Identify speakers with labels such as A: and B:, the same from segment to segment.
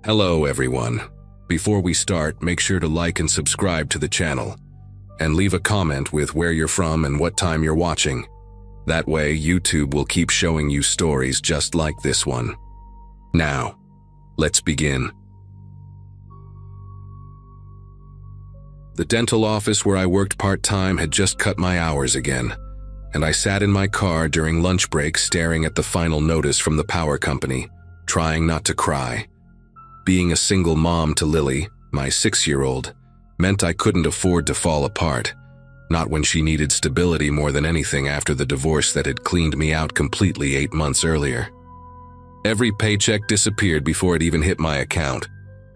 A: Hello everyone. Before we start, make sure to like and subscribe to the channel, and leave a comment with where you're from and what time you're watching. That way, YouTube will keep showing you stories just like this one. Now, let's begin. The dental office where I worked part-time had just cut my hours again, and I sat in my car during lunch break staring at the final notice from the power company, trying not to cry. Being a single mom to Lily, my 6-year-old, meant I couldn't afford to fall apart, not when she needed stability more than anything after the divorce that had cleaned me out completely 8 months earlier. Every paycheck disappeared before it even hit my account.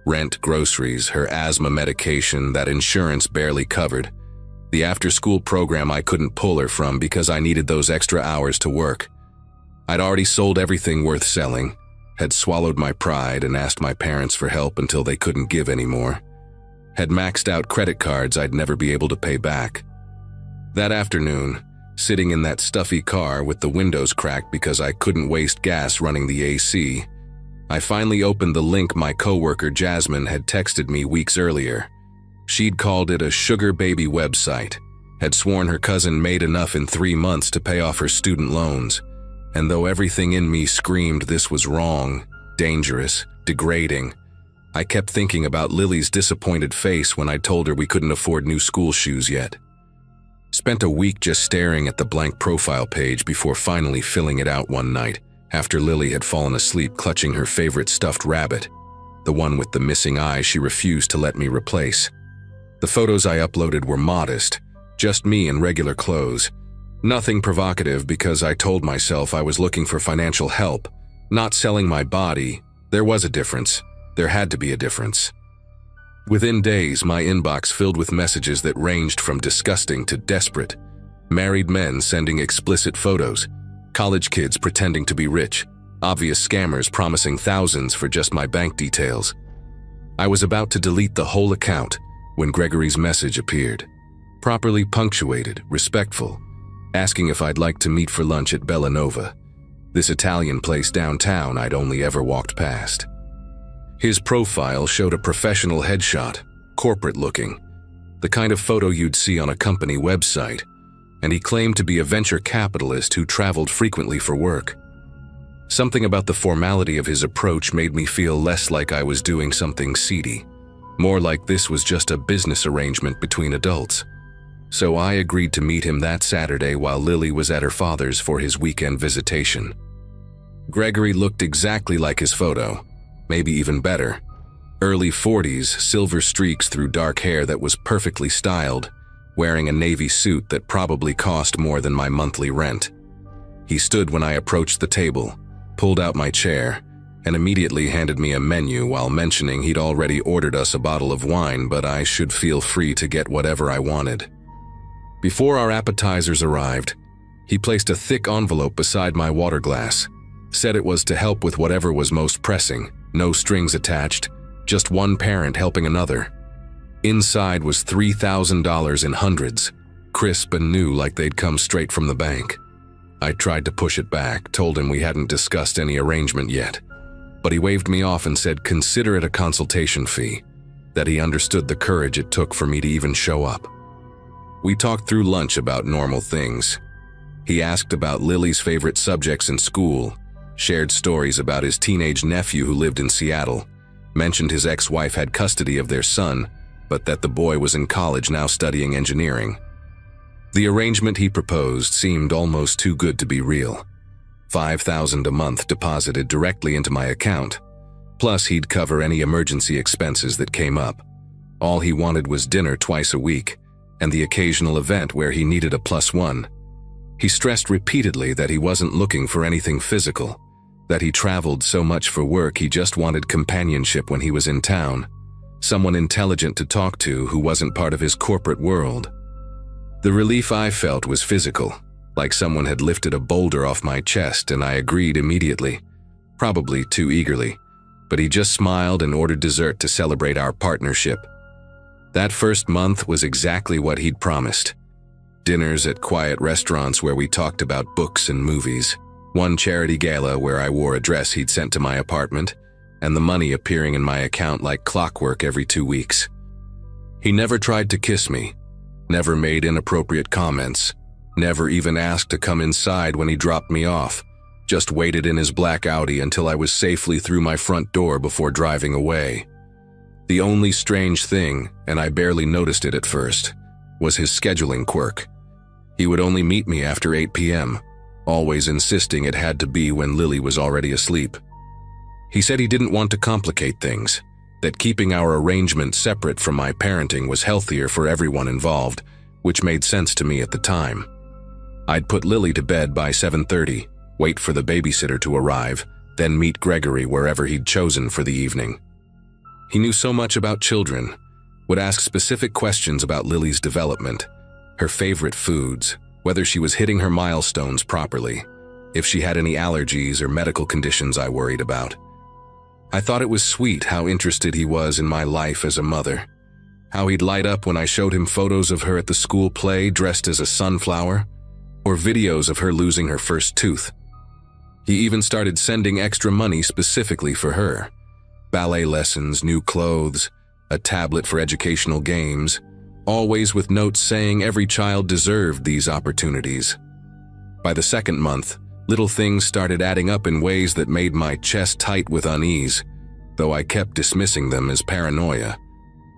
A: Rent, groceries, her asthma medication that insurance barely covered, the after-school program I couldn't pull her from because I needed those extra hours to work. I'd already sold everything worth selling, had swallowed my pride and asked my parents for help until they couldn't give anymore, had maxed out credit cards I'd never be able to pay back. That afternoon, sitting in that stuffy car with the windows cracked because I couldn't waste gas running the AC, I finally opened the link my coworker Jasmine had texted me weeks earlier. She'd called it a sugar baby website, had sworn her cousin made enough in 3 months to pay off her student loans, and though everything in me screamed this was wrong, dangerous, degrading, I kept thinking about Lily's disappointed face when I told her we couldn't afford new school shoes yet. Spent a week just staring at the blank profile page before finally filling it out one night, after Lily had fallen asleep clutching her favorite stuffed rabbit, the one with the missing eye she refused to let me replace. The photos I uploaded were modest, just me in regular clothes. Nothing provocative because I told myself I was looking for financial help, not selling my body. There was a difference. There had to be a difference. Within days, my inbox filled with messages that ranged from disgusting to desperate. Married men sending explicit photos, college kids pretending to be rich, obvious scammers promising thousands for just my bank details. I was about to delete the whole account when Gregory's message appeared. Properly punctuated, respectful, asking if I'd like to meet for lunch at Bellanova, this Italian place downtown I'd only ever walked past. His profile showed a professional headshot, corporate-looking, the kind of photo you'd see on a company website, and he claimed to be a venture capitalist who traveled frequently for work. Something about the formality of his approach made me feel less like I was doing something seedy, more like this was just a business arrangement between adults. So I agreed to meet him that Saturday while Lily was at her father's for his weekend visitation. Gregory looked exactly like his photo, maybe even better. Early 40s, silver streaks through dark hair that was perfectly styled, wearing a navy suit that probably cost more than my monthly rent. He stood when I approached the table, pulled out my chair, and immediately handed me a menu while mentioning he'd already ordered us a bottle of wine, but I should feel free to get whatever I wanted. Before our appetizers arrived, he placed a thick envelope beside my water glass, said it was to help with whatever was most pressing, no strings attached, just one parent helping another. Inside was $3,000 in hundreds, crisp and new like they'd come straight from the bank. I tried to push it back, told him we hadn't discussed any arrangement yet, but he waved me off and said consider it a consultation fee, that he understood the courage it took for me to even show up. We talked through lunch about normal things. He asked about Lily's favorite subjects in school, shared stories about his teenage nephew who lived in Seattle, mentioned his ex-wife had custody of their son, but that the boy was in college now studying engineering. The arrangement he proposed seemed almost too good to be real. $5,000 a month deposited directly into my account, plus he'd cover any emergency expenses that came up. All he wanted was dinner twice a week, and the occasional event where he needed a +1. He stressed repeatedly that he wasn't looking for anything physical, that he traveled so much for work he just wanted companionship when he was in town, someone intelligent to talk to who wasn't part of his corporate world. The relief I felt was physical, like someone had lifted a boulder off my chest, and I agreed immediately, probably too eagerly, but he just smiled and ordered dessert to celebrate our partnership. That first month was exactly what he'd promised. Dinners at quiet restaurants where we talked about books and movies, one charity gala where I wore a dress he'd sent to my apartment, and the money appearing in my account like clockwork every 2 weeks. He never tried to kiss me, never made inappropriate comments, never even asked to come inside when he dropped me off, just waited in his black Audi until I was safely through my front door before driving away. The only strange thing, and I barely noticed it at first, was his scheduling quirk. He would only meet me after 8 p.m., always insisting it had to be when Lily was already asleep. He said he didn't want to complicate things, that keeping our arrangement separate from my parenting was healthier for everyone involved, which made sense to me at the time. I'd put Lily to bed by 7:30, wait for the babysitter to arrive, then meet Gregory wherever he'd chosen for the evening. He knew so much about children, would ask specific questions about Lily's development, her favorite foods, whether she was hitting her milestones properly, if she had any allergies or medical conditions I worried about. I thought it was sweet how interested he was in my life as a mother, how he'd light up when I showed him photos of her at the school play dressed as a sunflower, or videos of her losing her first tooth. He even started sending extra money specifically for her. Ballet lessons, new clothes, a tablet for educational games, always with notes saying every child deserved these opportunities. By the second month, little things started adding up in ways that made my chest tight with unease, though I kept dismissing them as paranoia.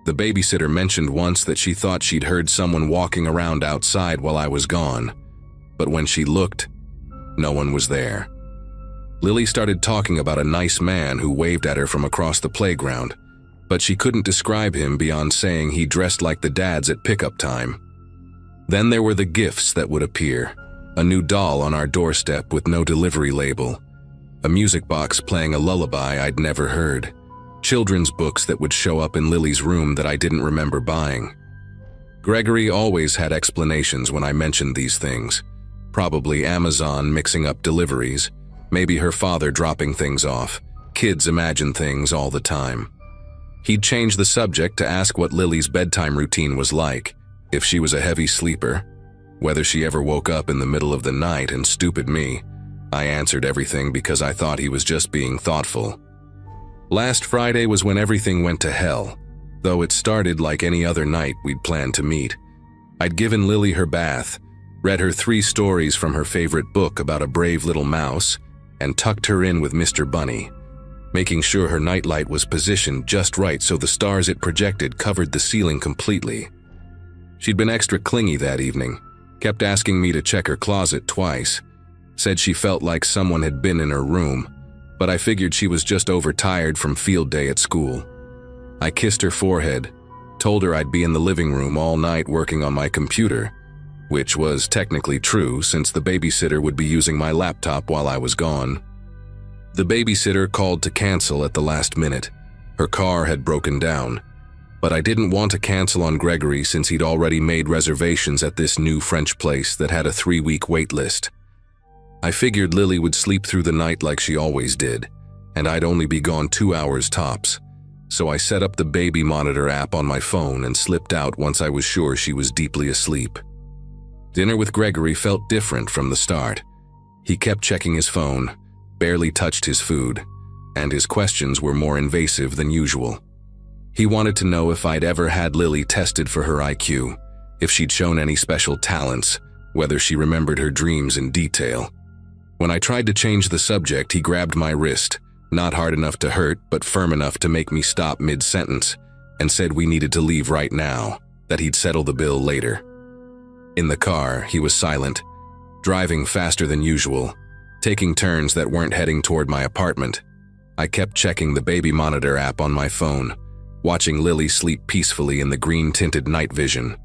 A: The babysitter mentioned once that she thought she'd heard someone walking around outside while I was gone, but when she looked, no one was there. Lily started talking about a nice man who waved at her from across the playground, but she couldn't describe him beyond saying he dressed like the dads at pickup time. Then there were the gifts that would appear, a new doll on our doorstep with no delivery label, a music box playing a lullaby I'd never heard, children's books that would show up in Lily's room that I didn't remember buying. Gregory always had explanations when I mentioned these things, probably Amazon mixing up deliveries, maybe her father dropping things off. Kids imagine things all the time. He'd change the subject to ask what Lily's bedtime routine was like, if she was a heavy sleeper, whether she ever woke up in the middle of the night, and stupid me, I answered everything because I thought he was just being thoughtful. Last Friday was when everything went to hell, though it started like any other night we'd planned to meet. I'd given Lily her bath, read her 3 stories from her favorite book about a brave little mouse, and tucked her in with Mr. Bunny, making sure her nightlight was positioned just right so the stars it projected covered the ceiling completely. She'd been extra clingy that evening, kept asking me to check her closet twice, said she felt like someone had been in her room, but I figured she was just overtired from field day at school. I kissed her forehead, told her I'd be in the living room all night working on my computer, which was technically true since the babysitter would be using my laptop while I was gone. The babysitter called to cancel at the last minute. Her car had broken down, but I didn't want to cancel on Gregory since he'd already made reservations at this new French place that had a 3-week wait list. I figured Lily would sleep through the night like she always did, and I'd only be gone 2 hours tops, so I set up the baby monitor app on my phone and slipped out once I was sure she was deeply asleep. Dinner with Gregory felt different from the start. He kept checking his phone, barely touched his food, and his questions were more invasive than usual. He wanted to know if I'd ever had Lily tested for her IQ, if she'd shown any special talents, whether she remembered her dreams in detail. When I tried to change the subject, he grabbed my wrist, not hard enough to hurt, but firm enough to make me stop mid-sentence, and said we needed to leave right now, that he'd settle the bill later. In the car, he was silent, driving faster than usual, taking turns that weren't heading toward my apartment. I kept checking the baby monitor app on my phone, watching Lily sleep peacefully in the green-tinted night vision,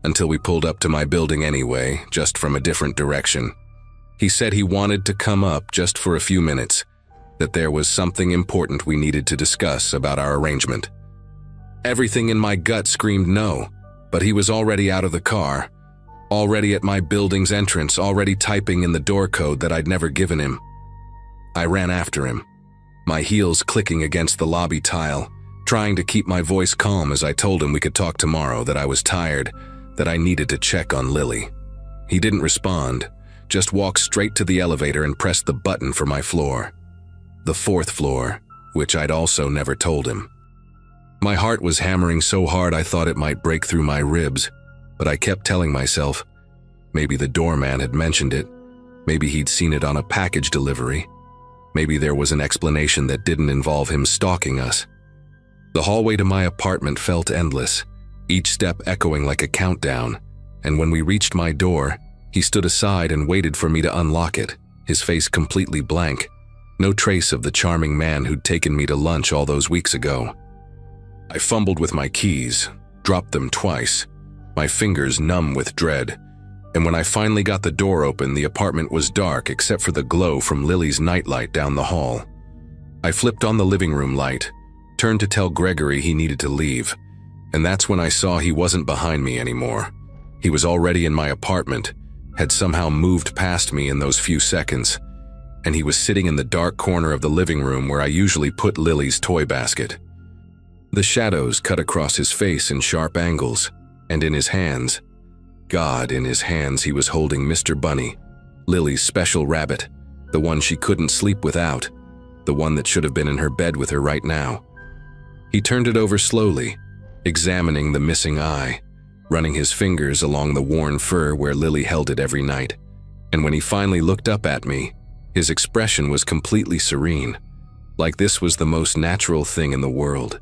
A: until we pulled up to my building anyway, just from a different direction. He said he wanted to come up just for a few minutes, that there was something important we needed to discuss about our arrangement. Everything in my gut screamed no, but he was already out of the car, already at my building's entrance, already typing in the door code that I'd never given him. I ran after him, my heels clicking against the lobby tile, trying to keep my voice calm as I told him we could talk tomorrow, that I was tired, that I needed to check on Lily. He didn't respond, just walked straight to the elevator and pressed the button for my floor. The 4th floor, which I'd also never told him. My heart was hammering so hard I thought it might break through my ribs, but I kept telling myself, maybe the doorman had mentioned it, maybe he'd seen it on a package delivery, maybe there was an explanation that didn't involve him stalking us. The hallway to my apartment felt endless, each step echoing like a countdown, and when we reached my door, he stood aside and waited for me to unlock it, his face completely blank, no trace of the charming man who'd taken me to lunch all those weeks ago. I fumbled with my keys, dropped them twice, my fingers numb with dread, and when I finally got the door open, the apartment was dark except for the glow from Lily's nightlight down the hall. I flipped on the living room light, turned to tell Gregory he needed to leave, and that's when I saw he wasn't behind me anymore. He was already in my apartment, had somehow moved past me in those few seconds, and he was sitting in the dark corner of the living room where I usually put Lily's toy basket. The shadows cut across his face in sharp angles, and in his hands, God, in his hands he was holding Mr. Bunny, Lily's special rabbit, the one she couldn't sleep without, the one that should have been in her bed with her right now. He turned it over slowly, examining the missing eye, running his fingers along the worn fur where Lily held it every night, and when he finally looked up at me, his expression was completely serene, like this was the most natural thing in the world.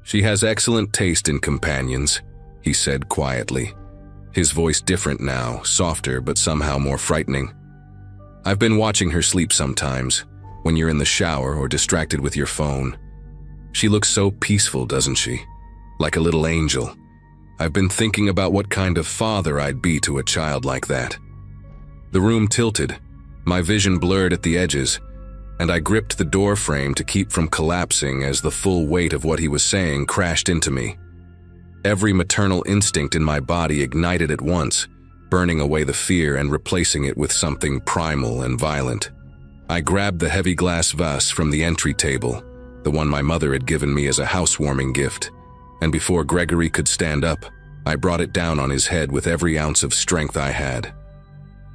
A: "She has excellent taste in companions," he said quietly, his voice different now, softer but somehow more frightening. "I've been watching her sleep sometimes, when you're in the shower or distracted with your phone. She looks so peaceful, doesn't she? Like a little angel. I've been thinking about what kind of father I'd be to a child like that." The room tilted, my vision blurred at the edges, and I gripped the door frame to keep from collapsing as the full weight of what he was saying crashed into me. Every maternal instinct in my body ignited at once, burning away the fear and replacing it with something primal and violent. I grabbed the heavy glass vase from the entry table, the one my mother had given me as a housewarming gift, and before Gregory could stand up, I brought it down on his head with every ounce of strength I had.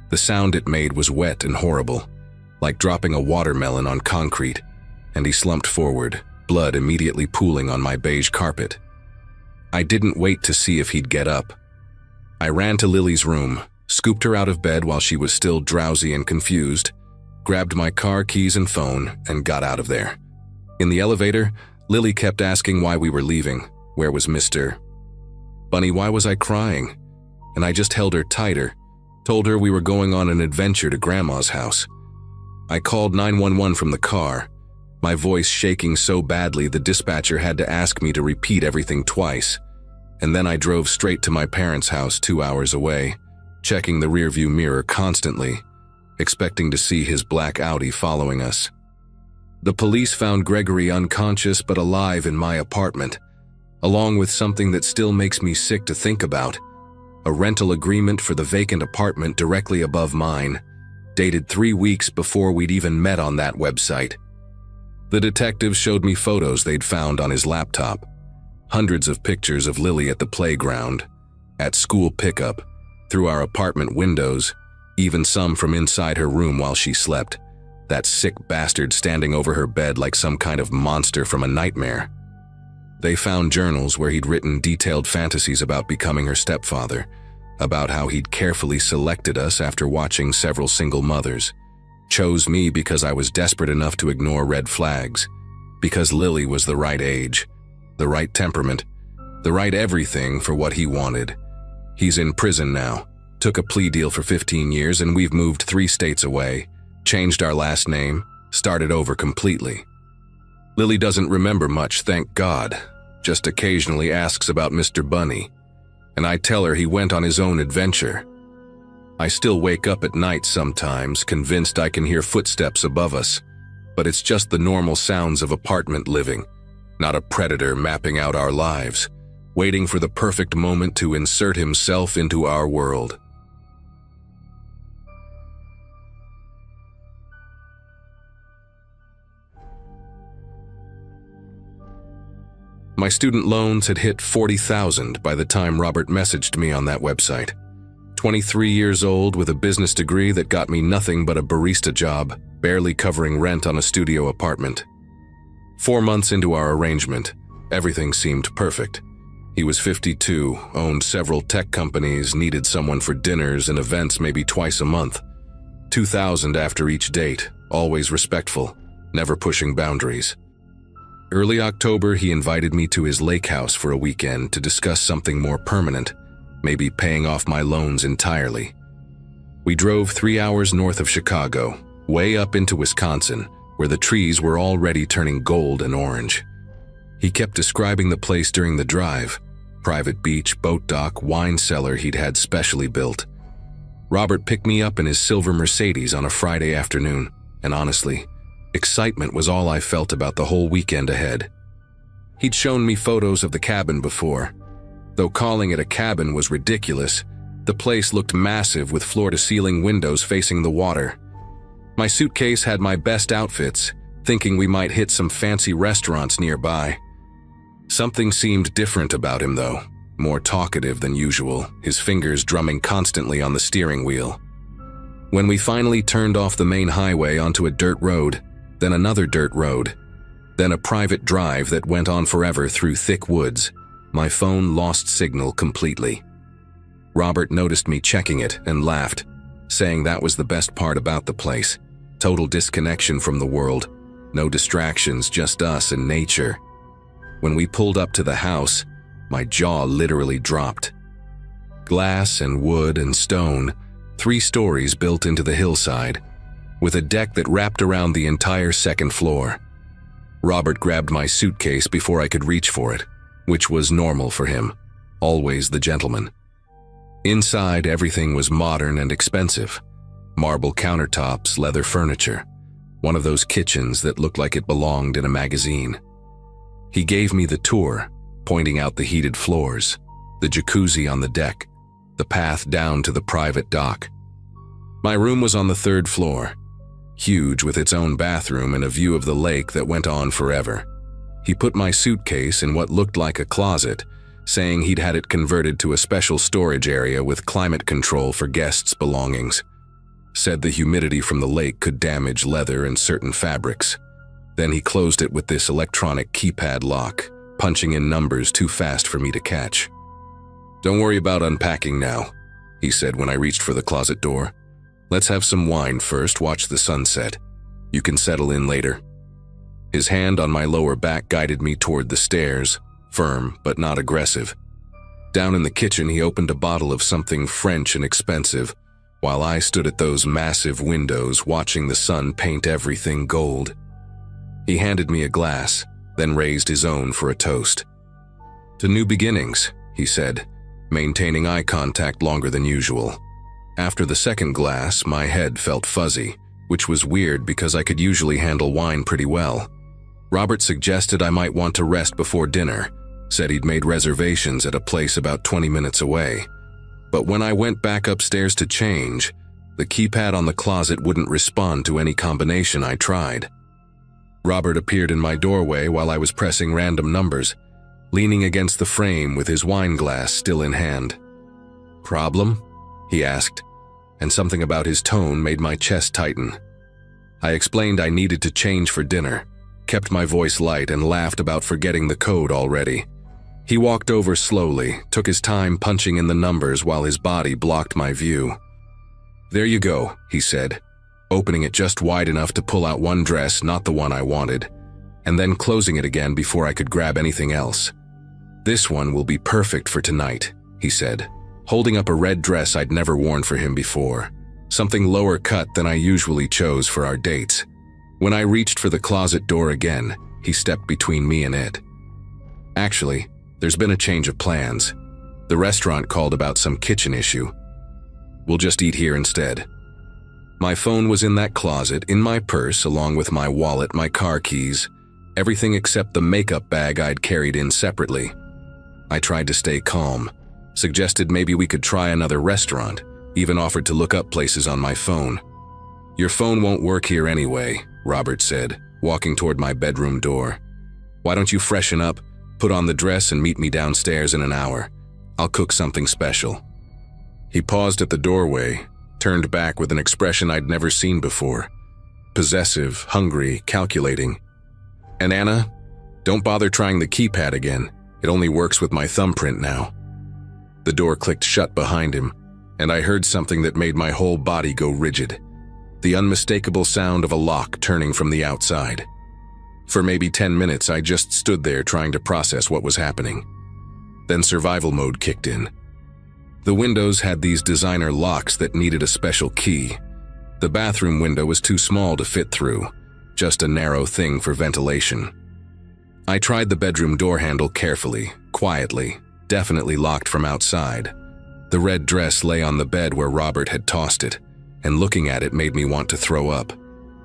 A: The sound it made was wet and horrible, like dropping a watermelon on concrete, and he slumped forward, blood immediately pooling on my beige carpet. I didn't wait to see if he'd get up. I ran to Lily's room, scooped her out of bed while she was still drowsy and confused, grabbed my car keys and phone, and got out of there. In the elevator, Lily kept asking why we were leaving. Where was Mr. Bunny? Why was I crying? And I just held her tighter, told her we were going on an adventure to Grandma's house. I called 911 from the car, my voice shaking so badly the dispatcher had to ask me to repeat everything twice, and then I drove straight to my parents' house 2 hours away, checking the rearview mirror constantly, expecting to see his black Audi following us. The police found Gregory unconscious but alive in my apartment, along with something that still makes me sick to think about, a rental agreement for the vacant apartment directly above mine, dated 3 weeks before we'd even met on that website. The detectives showed me photos they'd found on his laptop, hundreds of pictures of Lily at the playground, at school pickup, through our apartment windows, even some from inside her room while she slept, that sick bastard standing over her bed like some kind of monster from a nightmare. They found journals where he'd written detailed fantasies about becoming her stepfather, about how he'd carefully selected us after watching several single mothers, chose me because I was desperate enough to ignore red flags, because Lily was the right age, the right temperament, the right everything for what he wanted. He's in prison now, took a plea deal for 15 years, and we've moved 3 states away, changed our last name, started over completely. Lily doesn't remember much, thank God, just occasionally asks about Mr. Bunny, and I tell her he went on his own adventure. I still wake up at night sometimes, convinced I can hear footsteps above us, but it's just the normal sounds of apartment living, not a predator mapping out our lives, waiting for the perfect moment to insert himself into our world. My student loans had hit $40,000 by the time Robert messaged me on that website. 23 years old with a business degree that got me nothing but a barista job, barely covering rent on a studio apartment. 4 months into our arrangement, everything seemed perfect. He was 52, owned several tech companies, needed someone for dinners and events maybe twice a month. 2,000 after each date, always respectful, never pushing boundaries. Early October, he invited me to his lake house for a weekend to discuss something more permanent, maybe paying off my loans entirely. We drove 3 hours north of Chicago, way up into Wisconsin, where the trees were already turning gold and orange. He kept describing the place during the drive: private beach, boat dock, wine cellar he'd had specially built. Robert picked me up in his silver Mercedes on a Friday afternoon, and honestly, excitement was all I felt about the whole weekend ahead. He'd shown me photos of the cabin before. Though calling it a cabin was ridiculous, the place looked massive with floor-to-ceiling windows facing the water. My suitcase had my best outfits, thinking we might hit some fancy restaurants nearby. Something seemed different about him though, more talkative than usual, his fingers drumming constantly on the steering wheel. When we finally turned off the main highway onto a dirt road, then another dirt road, then a private drive that went on forever through thick woods, my phone lost signal completely. Robert noticed me checking it and laughed, saying that was the best part about the place. Total disconnection from the world. No distractions, just us and nature. When we pulled up to the house, my jaw literally dropped. Glass and wood and stone, 3 stories built into the hillside, with a deck that wrapped around the entire second floor. Robert grabbed my suitcase before I could reach for it, which was normal for him, always the gentleman. Inside, everything was modern and expensive. Marble countertops, leather furniture, one of those kitchens that looked like it belonged in a magazine. He gave me the tour, pointing out the heated floors, the jacuzzi on the deck, the path down to the private dock. My room was on the 3rd floor, huge with its own bathroom and a view of the lake that went on forever. He put my suitcase in what looked like a closet, saying he'd had it converted to a special storage area with climate control for guests' belongings. Said the humidity from the lake could damage leather and certain fabrics. Then he closed it with this electronic keypad lock, punching in numbers too fast for me to catch. "Don't worry about unpacking now," he said when I reached for the closet door. "Let's have some wine first, watch the sunset. You can settle in later." His hand on my lower back guided me toward the stairs, firm but not aggressive. Down in the kitchen, he opened a bottle of something French and expensive, while I stood at those massive windows watching the sun paint everything gold. He handed me a glass, then raised his own for a toast. "To new beginnings," he said, maintaining eye contact longer than usual. After the second glass, my head felt fuzzy, which was weird because I could usually handle wine pretty well. Robert suggested I might want to rest before dinner, said he'd made reservations at a place about 20 minutes away. But when I went back upstairs to change, the keypad on the closet wouldn't respond to any combination I tried. Robert appeared in my doorway while I was pressing random numbers, leaning against the frame with his wine glass still in hand. "Problem?" he asked, and something about his tone made my chest tighten. I explained I needed to change for dinner, kept my voice light, and laughed about forgetting the code already. He walked over slowly, took his time punching in the numbers while his body blocked my view. "There you go," he said, opening it just wide enough to pull out one dress, not the one I wanted, and then closing it again before I could grab anything else. "This one will be perfect for tonight," he said, holding up a red dress I'd never worn for him before, something lower cut than I usually chose for our dates. When I reached for the closet door again, he stepped between me and it. "Actually, there's been a change of plans. The restaurant called about some kitchen issue. We'll just eat here instead." My phone was in that closet, in my purse, along with my wallet, my car keys, everything except the makeup bag I'd carried in separately. I tried to stay calm, suggested maybe we could try another restaurant, even offered to look up places on my phone. "Your phone won't work here anyway," Robert said, walking toward my bedroom door. "Why don't you freshen up, put on the dress, and meet me downstairs in an hour? I'll cook something special." He paused at the doorway, turned back with an expression I'd never seen before. Possessive, hungry, calculating. And Anna, don't bother trying the keypad again. It only works with my thumbprint now. The door clicked shut behind him, and I heard something that made my whole body go rigid. The unmistakable sound of a lock turning from the outside. For maybe 10 minutes, I just stood there trying to process what was happening. Then survival mode kicked in. The windows had these designer locks that needed a special key. The bathroom window was too small to fit through, just a narrow thing for ventilation. I tried the bedroom door handle carefully, quietly, definitely locked from outside. The red dress lay on the bed where Robert had tossed it, and looking at it made me want to throw up.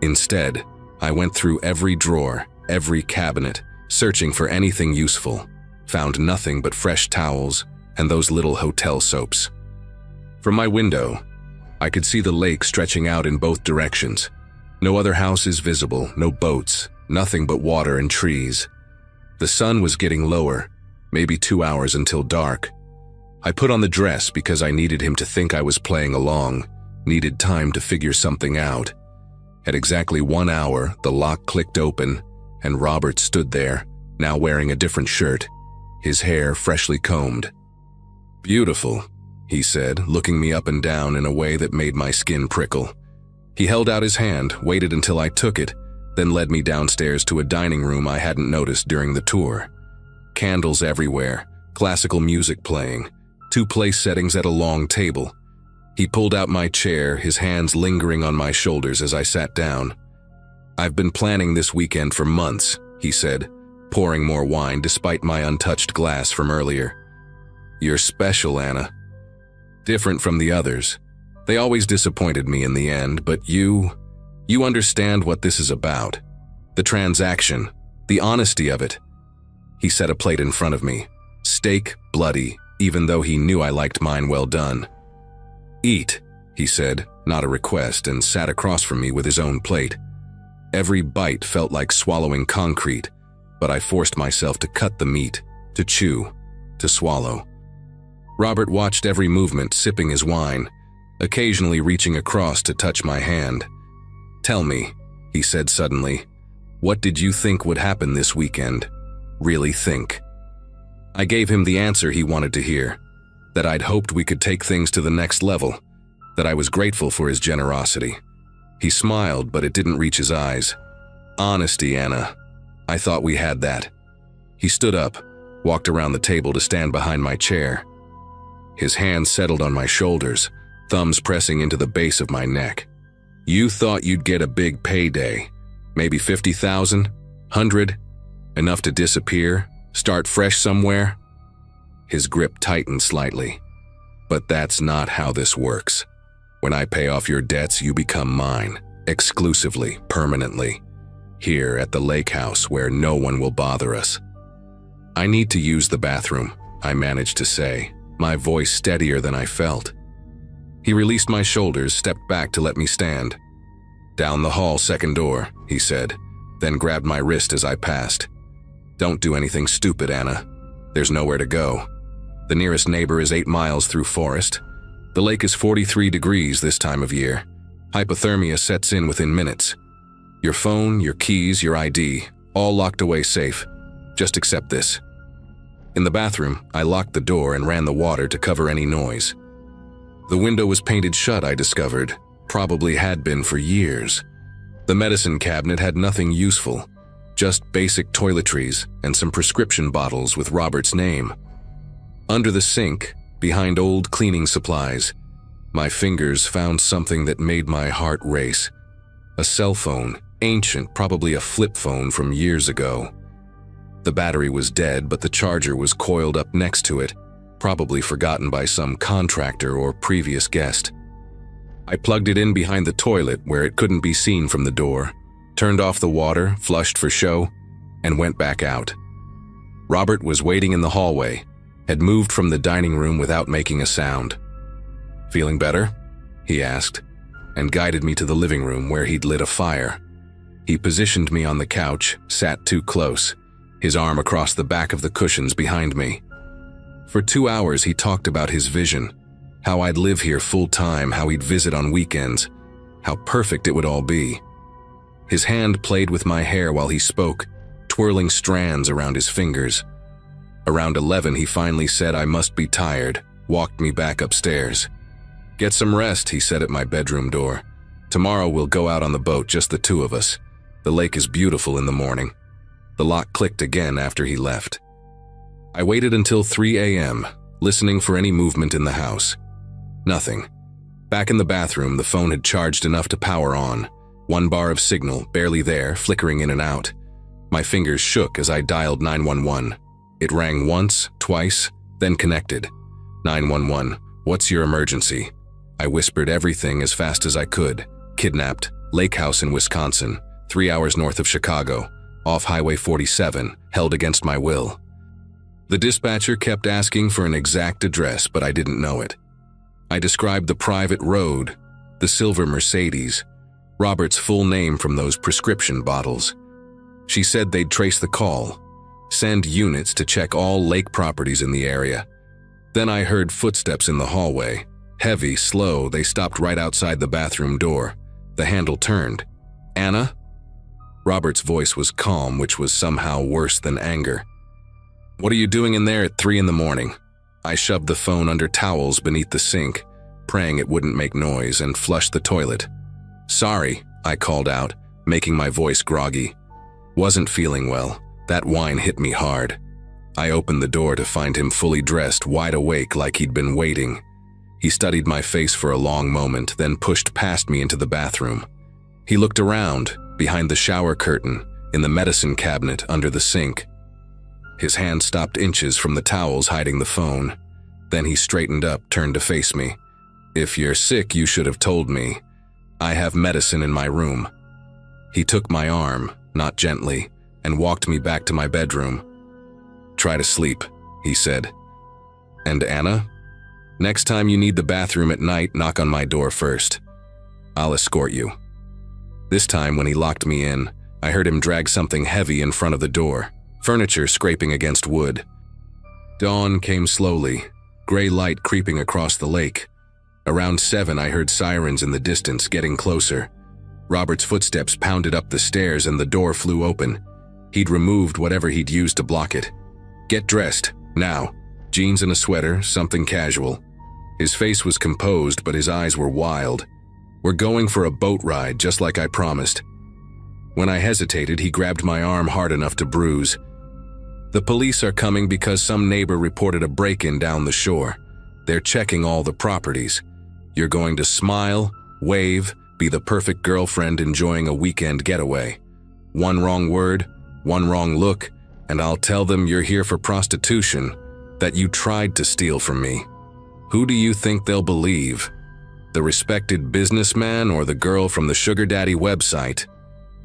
A: Instead, I went through every drawer, every cabinet, searching for anything useful. Found nothing but fresh towels and those little hotel soaps. From my window, I could see the lake stretching out in both directions. No other houses visible, no boats, nothing but water and trees. The sun was getting lower, maybe 2 hours until dark. I put on the dress because I needed him to think I was playing along, needed time to figure something out. At exactly 1 hour, the lock clicked open, and Robert stood there, now wearing a different shirt, his hair freshly combed. "Beautiful," he said, looking me up and down in a way that made my skin prickle. He held out his hand, waited until I took it, then led me downstairs to a dining room I hadn't noticed during the tour. Candles everywhere, classical music playing, 2 place settings at a long table. He pulled out my chair, his hands lingering on my shoulders as I sat down. "I've been planning this weekend for months," he said, pouring more wine despite my untouched glass from earlier. "You're special, Anna. Different from the others. They always disappointed me in the end, but you understand what this is about. The transaction, the honesty of it." He set a plate in front of me. Steak, bloody, even though he knew I liked mine well done. "Eat," he said, not a request, and sat across from me with his own plate. Every bite felt like swallowing concrete, but I forced myself to cut the meat, to chew, to swallow. Robert watched every movement, sipping his wine, occasionally reaching across to touch my hand. "Tell me," he said suddenly, "what did you think would happen this weekend? Really think?" I gave him the answer he wanted to hear, that I'd hoped we could take things to the next level, that I was grateful for his generosity. He smiled, but it didn't reach his eyes. "Honesty, Anna. I thought we had that." He stood up, walked around the table to stand behind my chair. His hands settled on my shoulders, thumbs pressing into the base of my neck. "You thought you'd get a big payday. Maybe 50,000? 100? Enough to disappear, start fresh somewhere?" His grip tightened slightly. "But that's not how this works. When I pay off your debts, you become mine, exclusively, permanently. Here at the lake house where no one will bother us." "I need to use the bathroom," I managed to say, my voice steadier than I felt. He released my shoulders, stepped back to let me stand. "Down the hall, second door," he said, then grabbed my wrist as I passed. "Don't do anything stupid, Anna. There's nowhere to go. The nearest neighbor is 8 miles through forest. The lake is 43 degrees this time of year. Hypothermia sets in within minutes. Your phone, your keys, your ID, all locked away safe. Just accept this." In the bathroom, I locked the door and ran the water to cover any noise. The window was painted shut, I discovered. Probably had been for years. The medicine cabinet had nothing useful, just basic toiletries and some prescription bottles with Robert's name. Under the sink, behind old cleaning supplies, my fingers found something that made my heart race. A cell phone, ancient, probably a flip phone from years ago. The battery was dead, but the charger was coiled up next to it, probably forgotten by some contractor or previous guest. I plugged it in behind the toilet where it couldn't be seen from the door, turned off the water, flushed for show, and went back out. Robert was waiting in the hallway, had moved from the dining room without making a sound. "Feeling better?" he asked, and guided me to the living room where he'd lit a fire. He positioned me on the couch, sat too close, his arm across the back of the cushions behind me. For 2 hours he talked about his vision, how I'd live here full-time, how he'd visit on weekends, how perfect it would all be. His hand played with my hair while he spoke, twirling strands around his fingers. Around 11, he finally said I must be tired, walked me back upstairs. "Get some rest," he said at my bedroom door. "Tomorrow we'll go out on the boat, just the two of us. The lake is beautiful in the morning." The lock clicked again after he left. I waited until 3 a.m., listening for any movement in the house. Nothing. Back in the bathroom, the phone had charged enough to power on. 1 bar of signal, barely there, flickering in and out. My fingers shook as I dialed 911. It rang once, twice, then connected. 911, what's your emergency? I whispered everything as fast as I could. Kidnapped, lake house in Wisconsin, 3 hours north of Chicago, off Highway 47, held against my will. The dispatcher kept asking for an exact address, but I didn't know it. I described the private road, the silver Mercedes, Robert's full name from those prescription bottles. She said they'd trace the call, send units to check all lake properties in the area. Then I heard footsteps in the hallway. Heavy, slow, they stopped right outside the bathroom door. The handle turned. "Anna?" Robert's voice was calm, which was somehow worse than anger. "What are you doing in there at 3 in the morning?" I shoved the phone under towels beneath the sink, praying it wouldn't make noise, and flushed the toilet. "Sorry," I called out, making my voice groggy. Wasn't feeling well. That wine hit me hard. I opened the door to find him fully dressed, wide awake like he'd been waiting. He studied my face for a long moment, then pushed past me into the bathroom. He looked around, behind the shower curtain, in the medicine cabinet under the sink. His hand stopped inches from the towels hiding the phone. Then he straightened up, turned to face me. "If you're sick, you should have told me. I have medicine in my room." He took my arm, not gently, and walked me back to my bedroom. "Try to sleep," he said. "And Anna? Next time you need the bathroom at night, knock on my door first. I'll escort you." This time, when he locked me in, I heard him drag something heavy in front of the door, furniture scraping against wood. Dawn came slowly, gray light creeping across the lake. Around 7, I heard sirens in the distance, getting closer. Robert's footsteps pounded up the stairs and the door flew open. He'd removed whatever he'd used to block it. "Get dressed, now. Jeans and a sweater, something casual." His face was composed, but his eyes were wild. "We're going for a boat ride, just like I promised." When I hesitated, he grabbed my arm hard enough to bruise. "The police are coming because some neighbor reported a break-in down the shore. They're checking all the properties. You're going to smile, wave, be the perfect girlfriend enjoying a weekend getaway. One wrong word, one wrong look, and I'll tell them you're here for prostitution, that you tried to steal from me. Who do you think they'll believe? The respected businessman or the girl from the sugar daddy website?"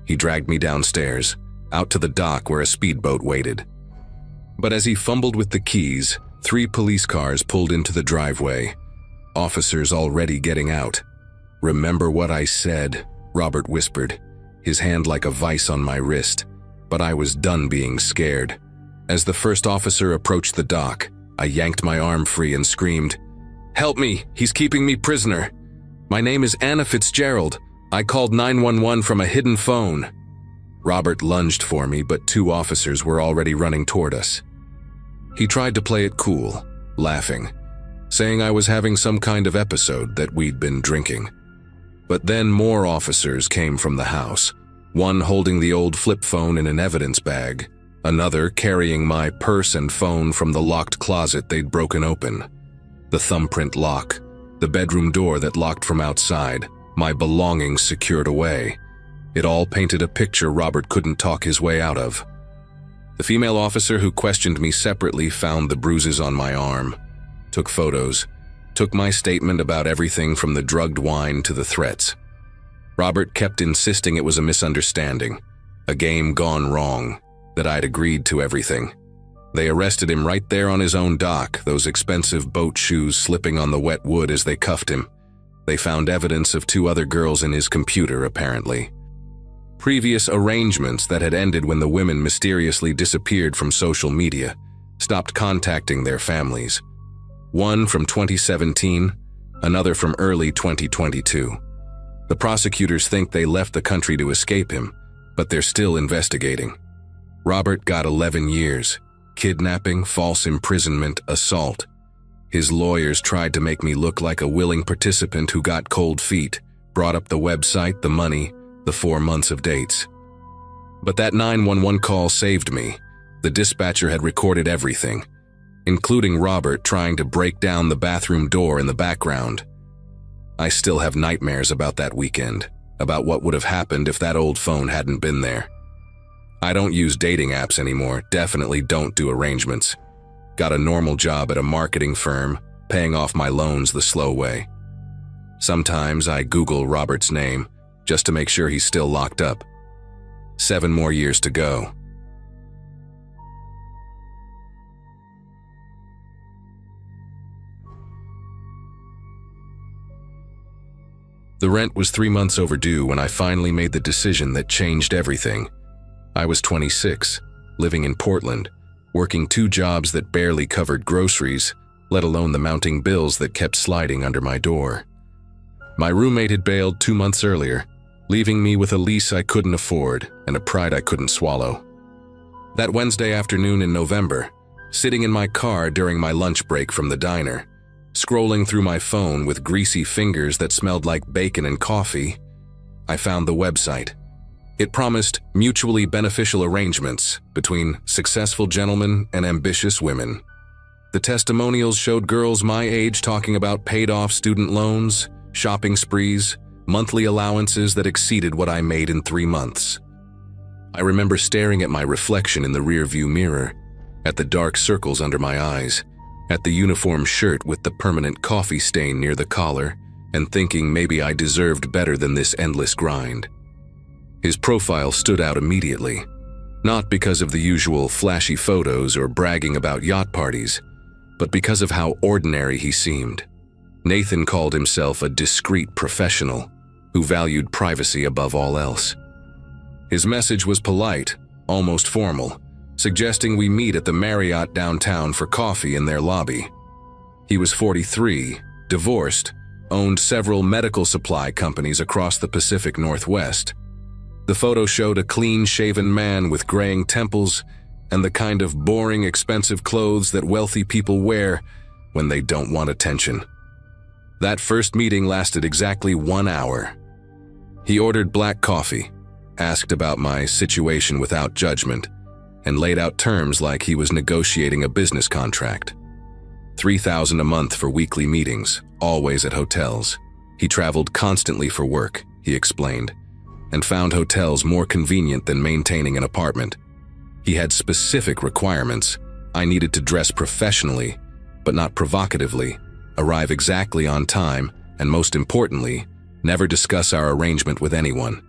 A: He dragged me downstairs, out to the dock where a speedboat waited. But as he fumbled with the keys, 3 police cars pulled into the driveway. Officers already getting out. "Remember what I said," Robert whispered, his hand like a vice on my wrist. But I was done being scared. As the first officer approached the dock, I yanked my arm free and screamed, "Help me, he's keeping me prisoner. My name is Anna Fitzgerald. I called 911 from a hidden phone." Robert lunged for me, but 2 officers were already running toward us. He tried to play it cool, laughing, saying I was having some kind of episode, that we'd been drinking. But then more officers came from the house, one holding the old flip phone in an evidence bag, another carrying my purse and phone from the locked closet they'd broken open. The thumbprint lock, the bedroom door that locked from outside, my belongings secured away. It all painted a picture Robert couldn't talk his way out of. The female officer who questioned me separately found the bruises on my arm, took photos, took my statement about everything from the drugged wine to the threats. Robert kept insisting it was a misunderstanding, a game gone wrong, that I'd agreed to everything. They arrested him right there on his own dock, those expensive boat shoes slipping on the wet wood as they cuffed him. They found evidence of 2 other girls in his computer, apparently. Previous arrangements that had ended when the women mysteriously disappeared from social media, stopped contacting their families. One from 2017, another from early 2022. The prosecutors think they left the country to escape him, but they're still investigating. Robert got 11 years. Kidnapping, false imprisonment, assault. His lawyers tried to make me look like a willing participant who got cold feet, brought up the website, the money, the 4 months of dates. But that 911 call saved me. The dispatcher had recorded everything, including Robert trying to break down the bathroom door in the background. I still have nightmares about that weekend, about what would have happened if that old phone hadn't been there. I don't use dating apps anymore, definitely don't do arrangements. Got a normal job at a marketing firm, paying off my loans the slow way. Sometimes I Google Robert's name, just to make sure he's still locked up. 7 more years to go. The rent was 3 months overdue when I finally made the decision that changed everything. I was 26, living in Portland, working 2 jobs that barely covered groceries, let alone the mounting bills that kept sliding under my door. My roommate had bailed 2 months earlier, leaving me with a lease I couldn't afford and a pride I couldn't swallow. That Wednesday afternoon in November, sitting in my car during my lunch break from the diner, scrolling through my phone with greasy fingers that smelled like bacon and coffee, I found the website. It promised mutually beneficial arrangements between successful gentlemen and ambitious women. The testimonials showed girls my age talking about paid-off student loans, shopping sprees, monthly allowances that exceeded what I made in 3 months. I remember staring at my reflection in the rearview mirror, at the dark circles under my eyes, at the uniform shirt with the permanent coffee stain near the collar, and thinking maybe I deserved better than this endless grind. His profile stood out immediately, not because of the usual flashy photos or bragging about yacht parties, but because of how ordinary he seemed. Nathan called himself a discreet professional who valued privacy above all else. His message was polite, almost formal, suggesting we meet at the Marriott downtown for coffee in their lobby. He was 43, divorced, owned several medical supply companies across the Pacific Northwest. The photo showed a clean-shaven man with graying temples and the kind of boring, expensive clothes that wealthy people wear when they don't want attention. That first meeting lasted exactly 1 hour. He ordered black coffee, asked about my situation without judgment, and laid out terms like he was negotiating a business contract. $3,000 a month for weekly meetings, always at hotels. He traveled constantly for work, he explained, and found hotels more convenient than maintaining an apartment. He had specific requirements. I needed to dress professionally, but not provocatively, arrive exactly on time, and most importantly, never discuss our arrangement with anyone.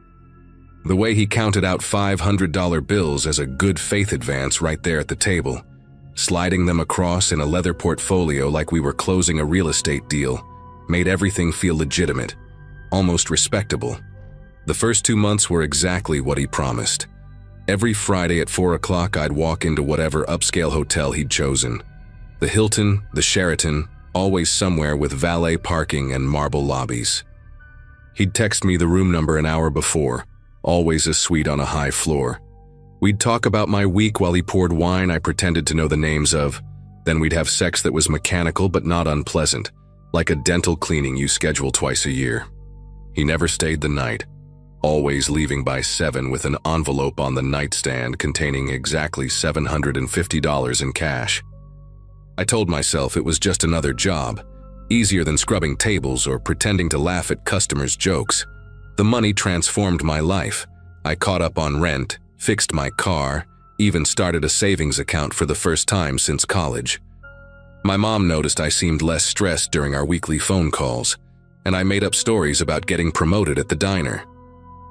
A: The way he counted out $500 bills as a good faith advance right there at the table, sliding them across in a leather portfolio like we were closing a real estate deal, made everything feel legitimate, almost respectable. The first 2 months were exactly what he promised. Every Friday at 4 o'clock, I'd walk into whatever upscale hotel he'd chosen. The Hilton, the Sheraton, always somewhere with valet parking and marble lobbies. He'd text me the room number an hour before, always a suite on a high floor. We'd talk about my week while he poured wine I pretended to know the names of. Then we'd have sex that was mechanical but not unpleasant, like a dental cleaning you schedule twice a year. He never stayed the night, always leaving by 7 with an envelope on the nightstand containing exactly $750 in cash. I told myself it was just another job, easier than scrubbing tables or pretending to laugh at customers' jokes. The money transformed my life. I caught up on rent, fixed my car, even started a savings account for the first time since college. My mom noticed I seemed less stressed during our weekly phone calls, and I made up stories about getting promoted at the diner.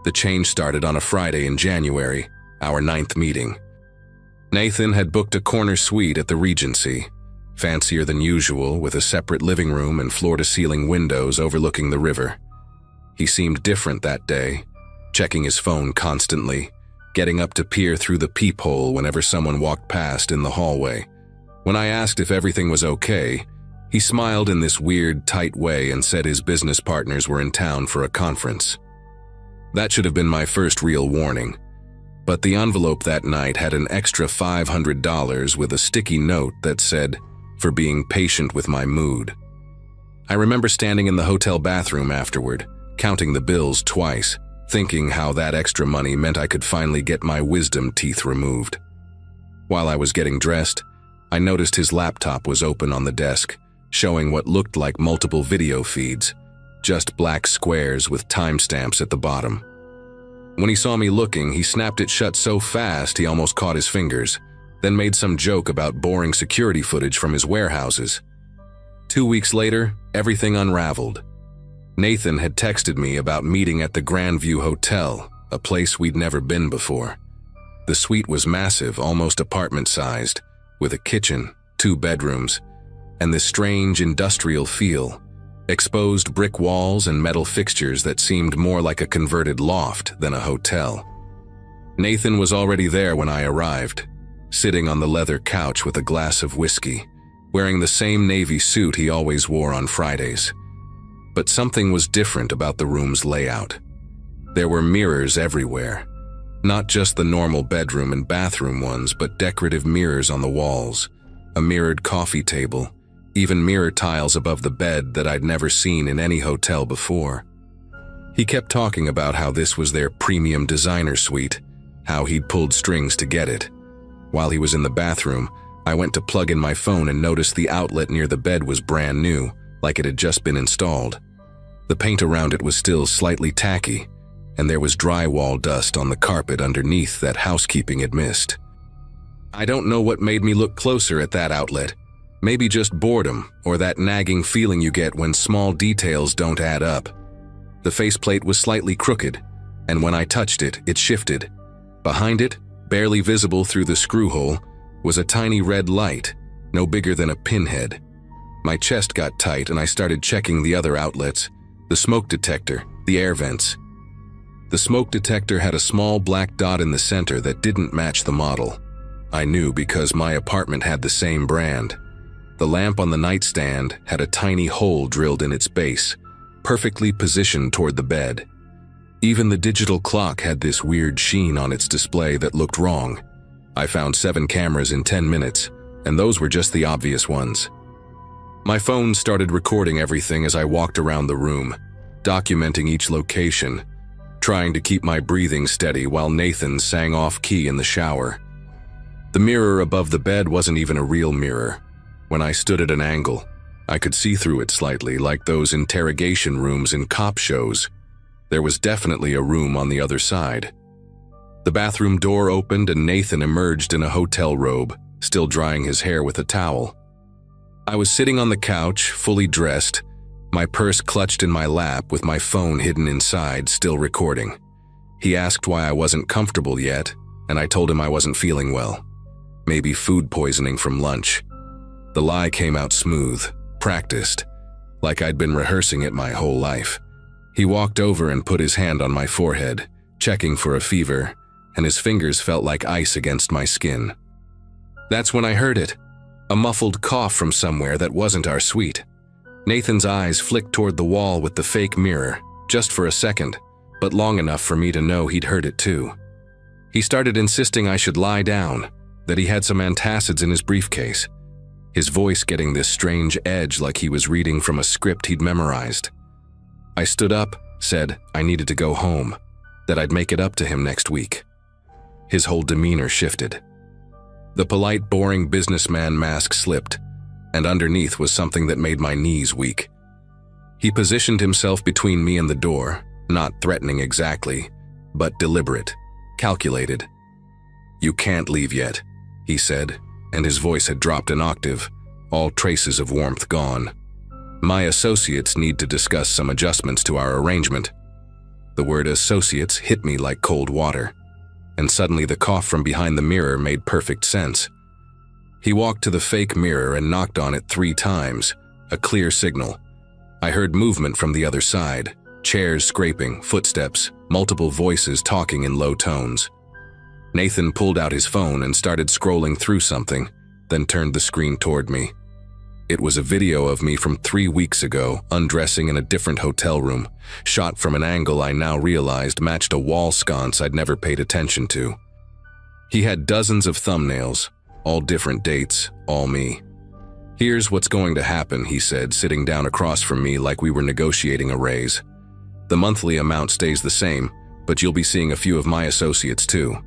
A: The change started on a Friday in January, our 9th meeting. Nathan had booked a corner suite at the Regency, fancier than usual with a separate living room and floor-to-ceiling windows overlooking the river. He seemed different that day, checking his phone constantly, getting up to peer through the peephole whenever someone walked past in the hallway. When I asked if everything was okay, he smiled in this weird, tight way and said his business partners were in town for a conference. That should have been my first real warning. But the envelope that night had an extra $500 with a sticky note that said, "For being patient with my mood." I remember standing in the hotel bathroom afterward, counting the bills twice, thinking how that extra money meant I could finally get my wisdom teeth removed. While I was getting dressed, I noticed his laptop was open on the desk, showing what looked like multiple video feeds, just black squares with timestamps at the bottom. When he saw me looking, he snapped it shut so fast he almost caught his fingers, then made some joke about boring security footage from his warehouses. 2 weeks later, everything unraveled. Nathan had texted me about meeting at the Grandview Hotel, a place we'd never been before. The suite was massive, almost apartment-sized, with a kitchen, 2 bedrooms, and this strange industrial feel. Exposed brick walls and metal fixtures that seemed more like a converted loft than a hotel. Nathan was already there when I arrived, sitting on the leather couch with a glass of whiskey, wearing the same navy suit he always wore on Fridays. But something was different about the room's layout. There were mirrors everywhere, not just the normal bedroom and bathroom ones, but decorative mirrors on the walls, a mirrored coffee table, even mirror tiles above the bed that I'd never seen in any hotel before. He kept talking about how this was their premium designer suite, how he'd pulled strings to get it. While he was in the bathroom, I went to plug in my phone and noticed the outlet near the bed was brand new, like it had just been installed. The paint around it was still slightly tacky, and there was drywall dust on the carpet underneath that housekeeping had missed. I don't know what made me look closer at that outlet. Maybe just boredom, or that nagging feeling you get when small details don't add up. The faceplate was slightly crooked, and when I touched it, it shifted. Behind it, barely visible through the screw hole, was a tiny red light, no bigger than a pinhead. My chest got tight and I started checking the other outlets, the smoke detector, the air vents. The smoke detector had a small black dot in the center that didn't match the model. I knew because my apartment had the same brand. The lamp on the nightstand had a tiny hole drilled in its base, perfectly positioned toward the bed. Even the digital clock had this weird sheen on its display that looked wrong. I found 7 cameras in 10 minutes, and those were just the obvious ones. My phone started recording everything as I walked around the room, documenting each location, trying to keep my breathing steady while Nathan sang off-key in the shower. The mirror above the bed wasn't even a real mirror. When I stood at an angle, I could see through it slightly, like those interrogation rooms in cop shows. There was definitely a room on the other side. The bathroom door opened and Nathan emerged in a hotel robe, still drying his hair with a towel. I was sitting on the couch, fully dressed, my purse clutched in my lap with my phone hidden inside, still recording. He asked why I wasn't comfortable yet, and I told him I wasn't feeling well. Maybe food poisoning from lunch. The lie came out smooth, practiced, like I'd been rehearsing it my whole life. He walked over and put his hand on my forehead, checking for a fever, and his fingers felt like ice against my skin. That's when I heard it, a muffled cough from somewhere that wasn't our suite. Nathan's eyes flicked toward the wall with the fake mirror, just for a second, but long enough for me to know he'd heard it too. He started insisting I should lie down, that he had some antacids in his briefcase, his voice getting this strange edge like he was reading from a script he'd memorized. I stood up, said I needed to go home, that I'd make it up to him next week. His whole demeanor shifted. The polite, boring businessman mask slipped, and underneath was something that made my knees weak. He positioned himself between me and the door, not threatening exactly, but deliberate, calculated. "You can't leave yet," he said, and his voice had dropped an octave, all traces of warmth gone. "My associates need to discuss some adjustments to our arrangement." The word associates hit me like cold water, and suddenly the cough from behind the mirror made perfect sense. He walked to the fake mirror and knocked on it 3 times, a clear signal. I heard movement from the other side, chairs scraping, footsteps, multiple voices talking in low tones. Nathan pulled out his phone and started scrolling through something, then turned the screen toward me. It was a video of me from 3 weeks ago, undressing in a different hotel room, shot from an angle I now realized matched a wall sconce I'd never paid attention to. He had dozens of thumbnails, all different dates, all me. "Here's what's going to happen," he said, sitting down across from me like we were negotiating a raise. "The monthly amount stays the same, but you'll be seeing a few of my associates too.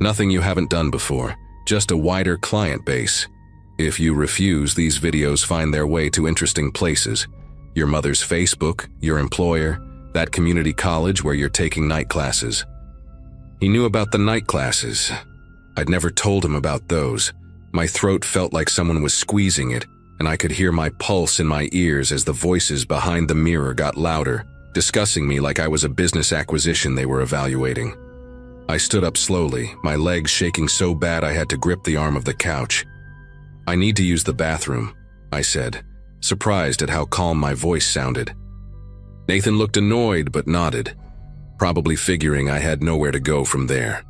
A: Nothing you haven't done before, just a wider client base. If you refuse, these videos find their way to interesting places. Your mother's Facebook, your employer, that community college where you're taking night classes." He knew about the night classes. I'd never told him about those. My throat felt like someone was squeezing it, and I could hear my pulse in my ears as the voices behind the mirror got louder, discussing me like I was a business acquisition they were evaluating. I stood up slowly, my legs shaking so bad I had to grip the arm of the couch. "I need to use the bathroom," I said, surprised at how calm my voice sounded. Nathan looked annoyed but nodded, probably figuring I had nowhere to go from there.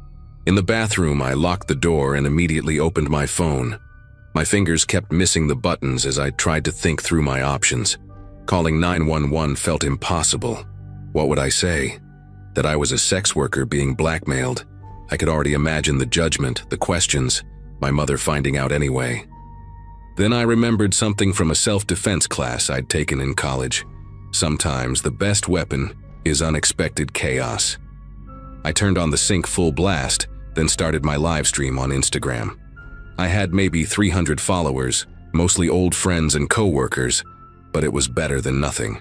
A: In the bathroom, I locked the door and immediately opened my phone. My fingers kept missing the buttons as I tried to think through my options. Calling 911 felt impossible. What would I say? That I was a sex worker being blackmailed? I could already imagine the judgment, the questions, my mother finding out anyway. Then I remembered something from a self-defense class I'd taken in college. Sometimes the best weapon is unexpected chaos. I turned on the sink full blast, then started my live stream on Instagram. I had maybe 300 followers, mostly old friends and co-workers, but it was better than nothing.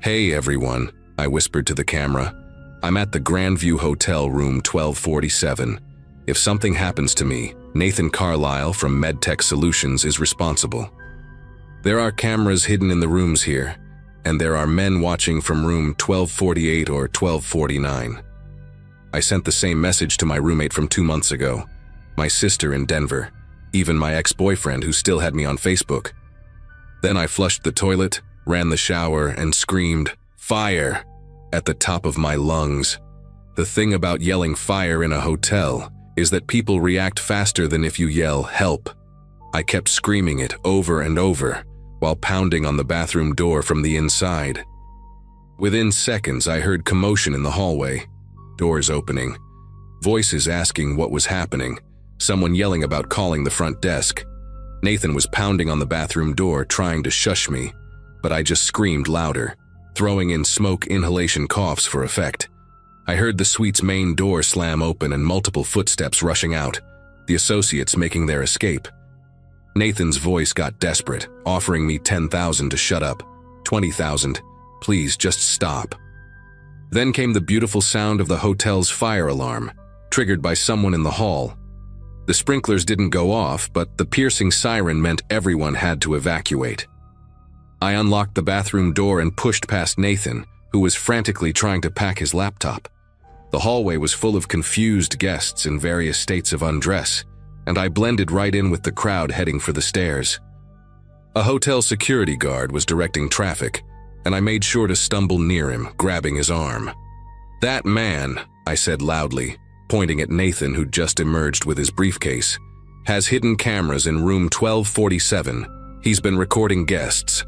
A: "Hey everyone," I whispered to the camera. "I'm at the Grandview Hotel, room 1247. If something happens to me, Nathan Carlisle from MedTech Solutions is responsible. There are cameras hidden in the rooms here, and there are men watching from room 1248 or 1249. I sent the same message to my roommate from 2 months ago, my sister in Denver, even my ex-boyfriend who still had me on Facebook. Then I flushed the toilet, ran the shower, and screamed, 'Fire!' at the top of my lungs. The thing about yelling fire in a hotel is that people react faster than if you yell, 'Help!' I kept screaming it over and over, while pounding on the bathroom door from the inside. Within seconds, I heard commotion in the hallway, doors opening, voices asking what was happening, someone yelling about calling the front desk. Nathan was pounding on the bathroom door, trying to shush me, but I just screamed louder, throwing in smoke inhalation coughs for effect. I heard the suite's main door slam open and multiple footsteps rushing out, the associates making their escape. Nathan's voice got desperate, offering me $10,000 to shut up, $20,000, please just stop. Then came the beautiful sound of the hotel's fire alarm, triggered by someone in the hall. The sprinklers didn't go off, but the piercing siren meant everyone had to evacuate. I unlocked the bathroom door and pushed past Nathan, who was frantically trying to pack his laptop. The hallway was full of confused guests in various states of undress, and I blended right in with the crowd heading for the stairs. A hotel security guard was directing traffic, and I made sure to stumble near him, grabbing his arm. "That man," I said loudly, pointing at Nathan who'd just emerged with his briefcase, "has hidden cameras in room 1247. He's been recording guests."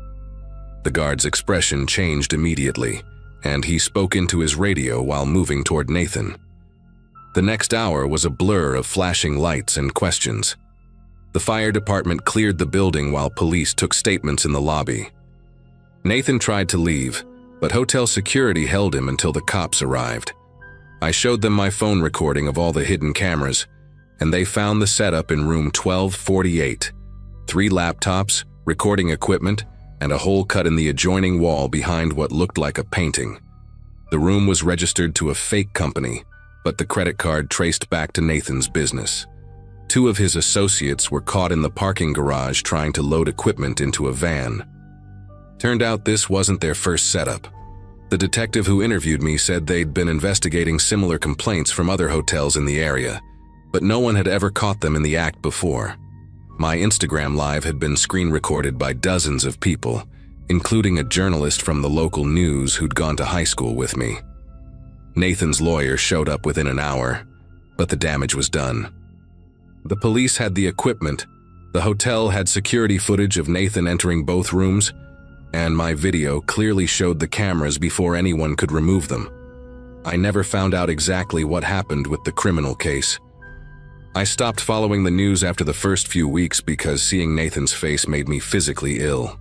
A: The guard's expression changed immediately, and he spoke into his radio while moving toward Nathan. The next hour was a blur of flashing lights and questions. The fire department cleared the building while police took statements in the lobby. Nathan tried to leave, but hotel security held him until the cops arrived. I showed them my phone recording of all the hidden cameras, and they found the setup in room 1248. 3 laptops, recording equipment, and a hole cut in the adjoining wall behind what looked like a painting. The room was registered to a fake company, but the credit card traced back to Nathan's business. 2 of his associates were caught in the parking garage trying to load equipment into a van. Turned out this wasn't their first setup. The detective who interviewed me said they'd been investigating similar complaints from other hotels in the area, but no one had ever caught them in the act before. My Instagram Live had been screen recorded by dozens of people, including a journalist from the local news who'd gone to high school with me. Nathan's lawyer showed up within an hour, but the damage was done. The police had the equipment, the hotel had security footage of Nathan entering both rooms, and my video clearly showed the cameras before anyone could remove them. I never found out exactly what happened with the criminal case. I stopped following the news after the first few weeks because seeing Nathan's face made me physically ill.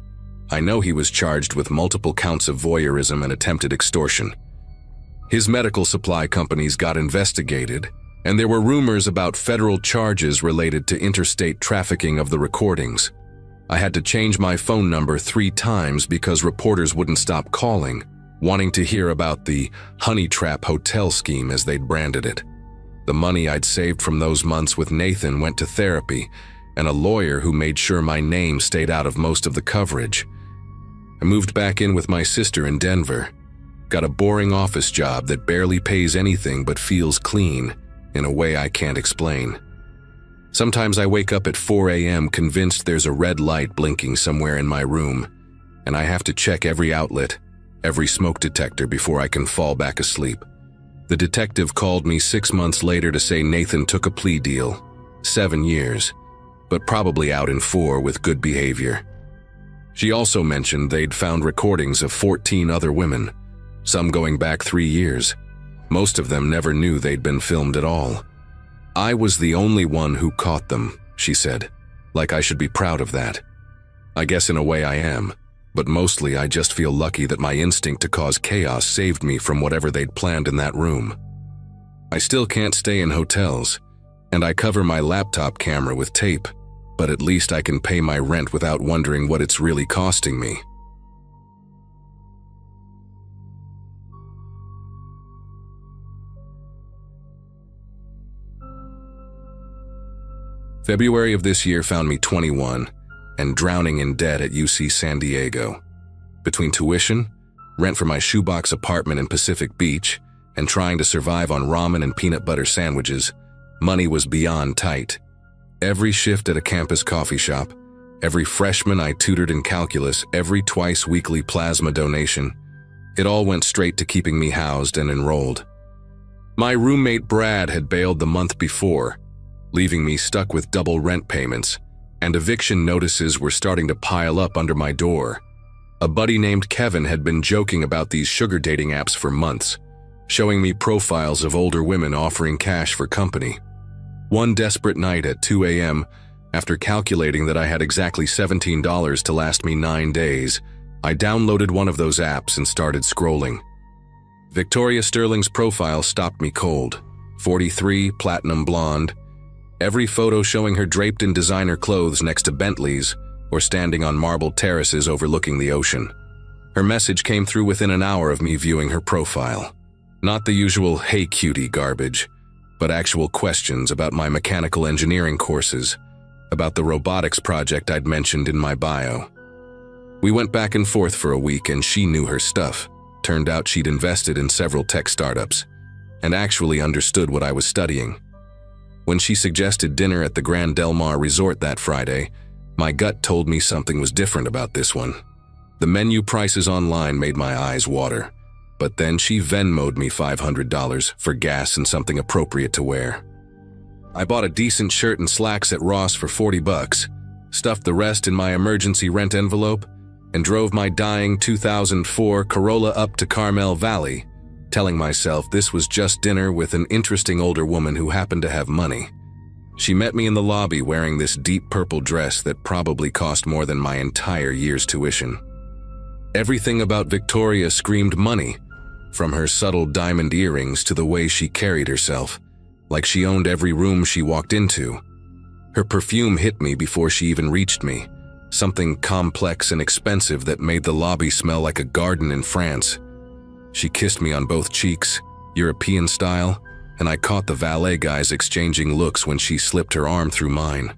A: I know he was charged with multiple counts of voyeurism and attempted extortion. His medical supply companies got investigated, and there were rumors about federal charges related to interstate trafficking of the recordings. I had to change my phone number 3 times because reporters wouldn't stop calling, wanting to hear about the honey trap hotel scheme as they'd branded it. The money I'd saved from those months with Nathan went to therapy and a lawyer who made sure my name stayed out of most of the coverage. I moved back in with my sister in Denver, got a boring office job that barely pays anything but feels clean in a way I can't explain. Sometimes I wake up at 4 a.m. convinced there's a red light blinking somewhere in my room, and I have to check every outlet, every smoke detector before I can fall back asleep. The detective called me 6 months later to say Nathan took a plea deal, 7 years, but probably out in 4 with good behavior. She also mentioned they'd found recordings of 14 other women, some going back 3 years. Most of them never knew they'd been filmed at all. I was the only one who caught them, she said, like I should be proud of that. I guess in a way I am, but mostly I just feel lucky that my instinct to cause chaos saved me from whatever they'd planned in that room. I still can't stay in hotels, and I cover my laptop camera with tape, but at least I can pay my rent without wondering what it's really costing me. February of this year found me 21 and drowning in debt at UC San Diego. Between tuition, rent for my shoebox apartment in Pacific Beach, and trying to survive on ramen and peanut butter sandwiches, money was beyond tight. Every shift at a campus coffee shop, every freshman I tutored in calculus, every twice-weekly plasma donation, it all went straight to keeping me housed and enrolled. My roommate Brad had bailed the month before, leaving me stuck with double rent payments, and eviction notices were starting to pile up under my door. A buddy named Kevin had been joking about these sugar dating apps for months, showing me profiles of older women offering cash for company. One desperate night at 2 a.m., after calculating that I had exactly $17 to last me 9 days, I downloaded one of those apps and started scrolling. Victoria Sterling's profile stopped me cold. 43, platinum blonde. Every photo showing her draped in designer clothes next to Bentleys or standing on marble terraces overlooking the ocean. Her message came through within an hour of me viewing her profile. Not the usual "hey cutie" garbage, but actual questions about my mechanical engineering courses, about the robotics project I'd mentioned in my bio. We went back and forth for a week and she knew her stuff. Turned out she'd invested in several tech startups and actually understood what I was studying. When she suggested dinner at the Grand Del Mar Resort that Friday, my gut told me something was different about this one. The menu prices online made my eyes water, but then she Venmo'd me $500 for gas and something appropriate to wear. I bought a decent shirt and slacks at Ross for $40, stuffed the rest in my emergency rent envelope, and drove my dying 2004 Corolla up to Carmel Valley, telling myself this was just dinner with an interesting older woman who happened to have money. She met me in the lobby wearing this deep purple dress that probably cost more than my entire year's tuition. Everything about Victoria screamed money, from her subtle diamond earrings to the way she carried herself, like she owned every room she walked into. Her perfume hit me before she even reached me, something complex and expensive that made the lobby smell like a garden in France. She kissed me on both cheeks, European style, and I caught the valet guys exchanging looks when she slipped her arm through mine.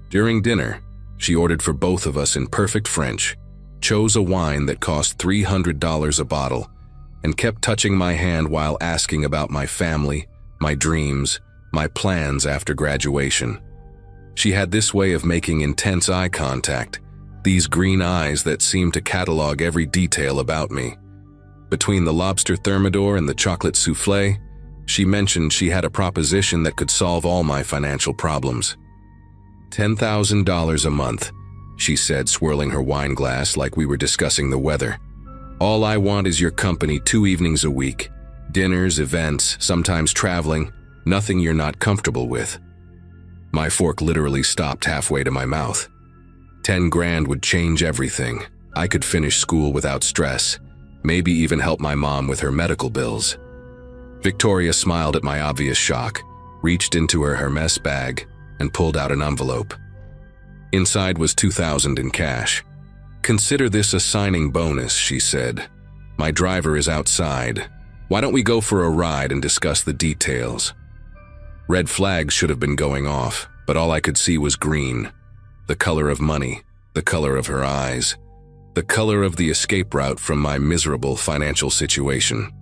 A: During dinner, she ordered for both of us in perfect French, chose a wine that cost $300 a bottle, and kept touching my hand while asking about my family, my dreams, my plans after graduation. She had this way of making intense eye contact, these green eyes that seemed to catalog every detail about me. Between the lobster thermidor and the chocolate soufflé, she mentioned she had a proposition that could solve all my financial problems. $10,000 a month, she said, swirling her wine glass like we were discussing the weather. All I want is your company 2 evenings a week. Dinners, events, sometimes traveling, nothing you're not comfortable with. My fork literally stopped halfway to my mouth. 10 grand would change everything. I could finish school without stress, maybe even help my mom with her medical bills. Victoria smiled at my obvious shock, reached into her harmless bag, and pulled out an envelope. Inside was $2,000 in cash. "Consider this a signing bonus," she said. "My driver is outside. Why don't we go for a ride and discuss the details?" Red flags should have been going off, but all I could see was green. The color of money, the color of her eyes, the color of the escape route from my miserable financial situation.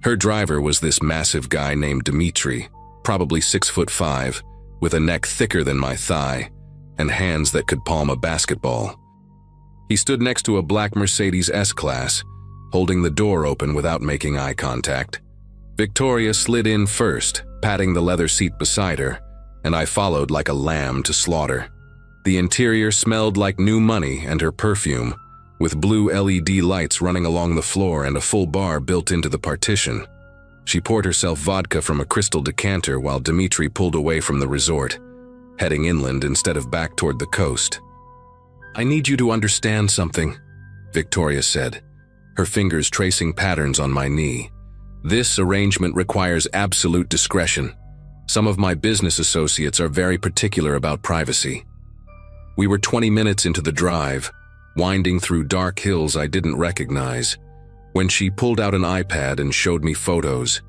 A: Her driver was this massive guy named Dimitri, probably 6'5", with a neck thicker than my thigh, and hands that could palm a basketball. He stood next to a black Mercedes S-Class, holding the door open without making eye contact. Victoria slid in first, patting the leather seat beside her, and I followed like a lamb to slaughter. The interior smelled like new money and her perfume, with blue LED lights running along the floor and a full bar built into the partition. She poured herself vodka from a crystal decanter while Dimitri pulled away from the resort, heading inland instead of back toward the coast. "I need you to understand something," Victoria said, her fingers tracing patterns on my knee. "This arrangement requires absolute discretion. Some of my business associates are very particular about privacy." We were 20 minutes into the drive, winding through dark hills I didn't recognize, when she pulled out an iPad and showed me photos.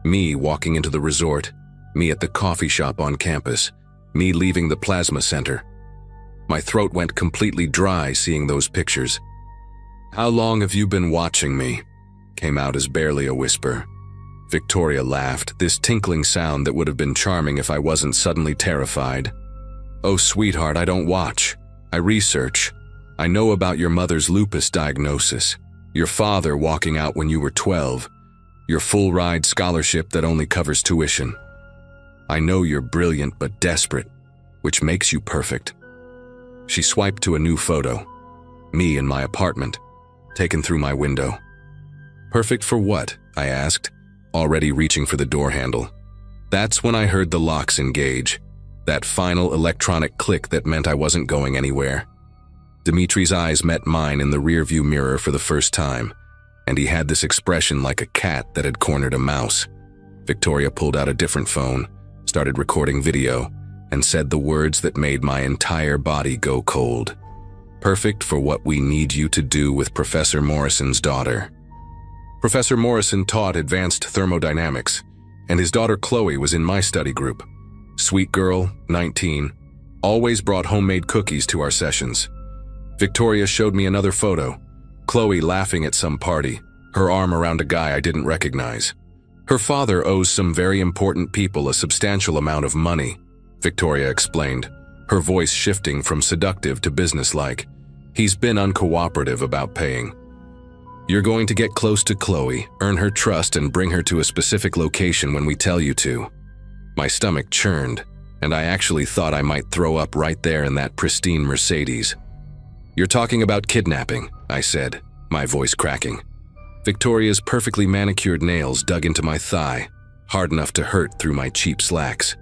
A: Me walking into the resort, me at the coffee shop on campus, me leaving the plasma center. My throat went completely dry seeing those pictures. "How long have you been watching me?" came out as barely a whisper. Victoria laughed, this tinkling sound that would have been charming if I wasn't suddenly terrified. "Oh, sweetheart, I don't watch. I research. I know about your mother's lupus diagnosis, your father walking out when you were 12, your full-ride scholarship that only covers tuition. I know you're brilliant but desperate, which makes you perfect." She swiped to a new photo. Me in my apartment, taken through my window. "Perfect for what?" I asked, already reaching for the door handle. That's when I heard the locks engage, that final electronic click that meant I wasn't going anywhere. Dimitri's eyes met mine in the rearview mirror for the first time, and he had this expression like a cat that had cornered a mouse. Victoria pulled out a different phone, started recording video, and said the words that made my entire body go cold. "Perfect for what we need you to do with Professor Morrison's daughter." Professor Morrison taught advanced thermodynamics, and his daughter Chloe was in my study group. Sweet girl, 19, always brought homemade cookies to our sessions. Victoria showed me another photo, Chloe laughing at some party, her arm around a guy I didn't recognize. "Her father owes some very important people a substantial amount of money," Victoria explained, her voice shifting from seductive to businesslike. "He's been uncooperative about paying. You're going to get close to Chloe, earn her trust, and bring her to a specific location when we tell you to." My stomach churned, and I actually thought I might throw up right there in that pristine Mercedes. "You're talking about kidnapping," I said, my voice cracking. Victoria's perfectly manicured nails dug into my thigh, hard enough to hurt through my cheap slacks.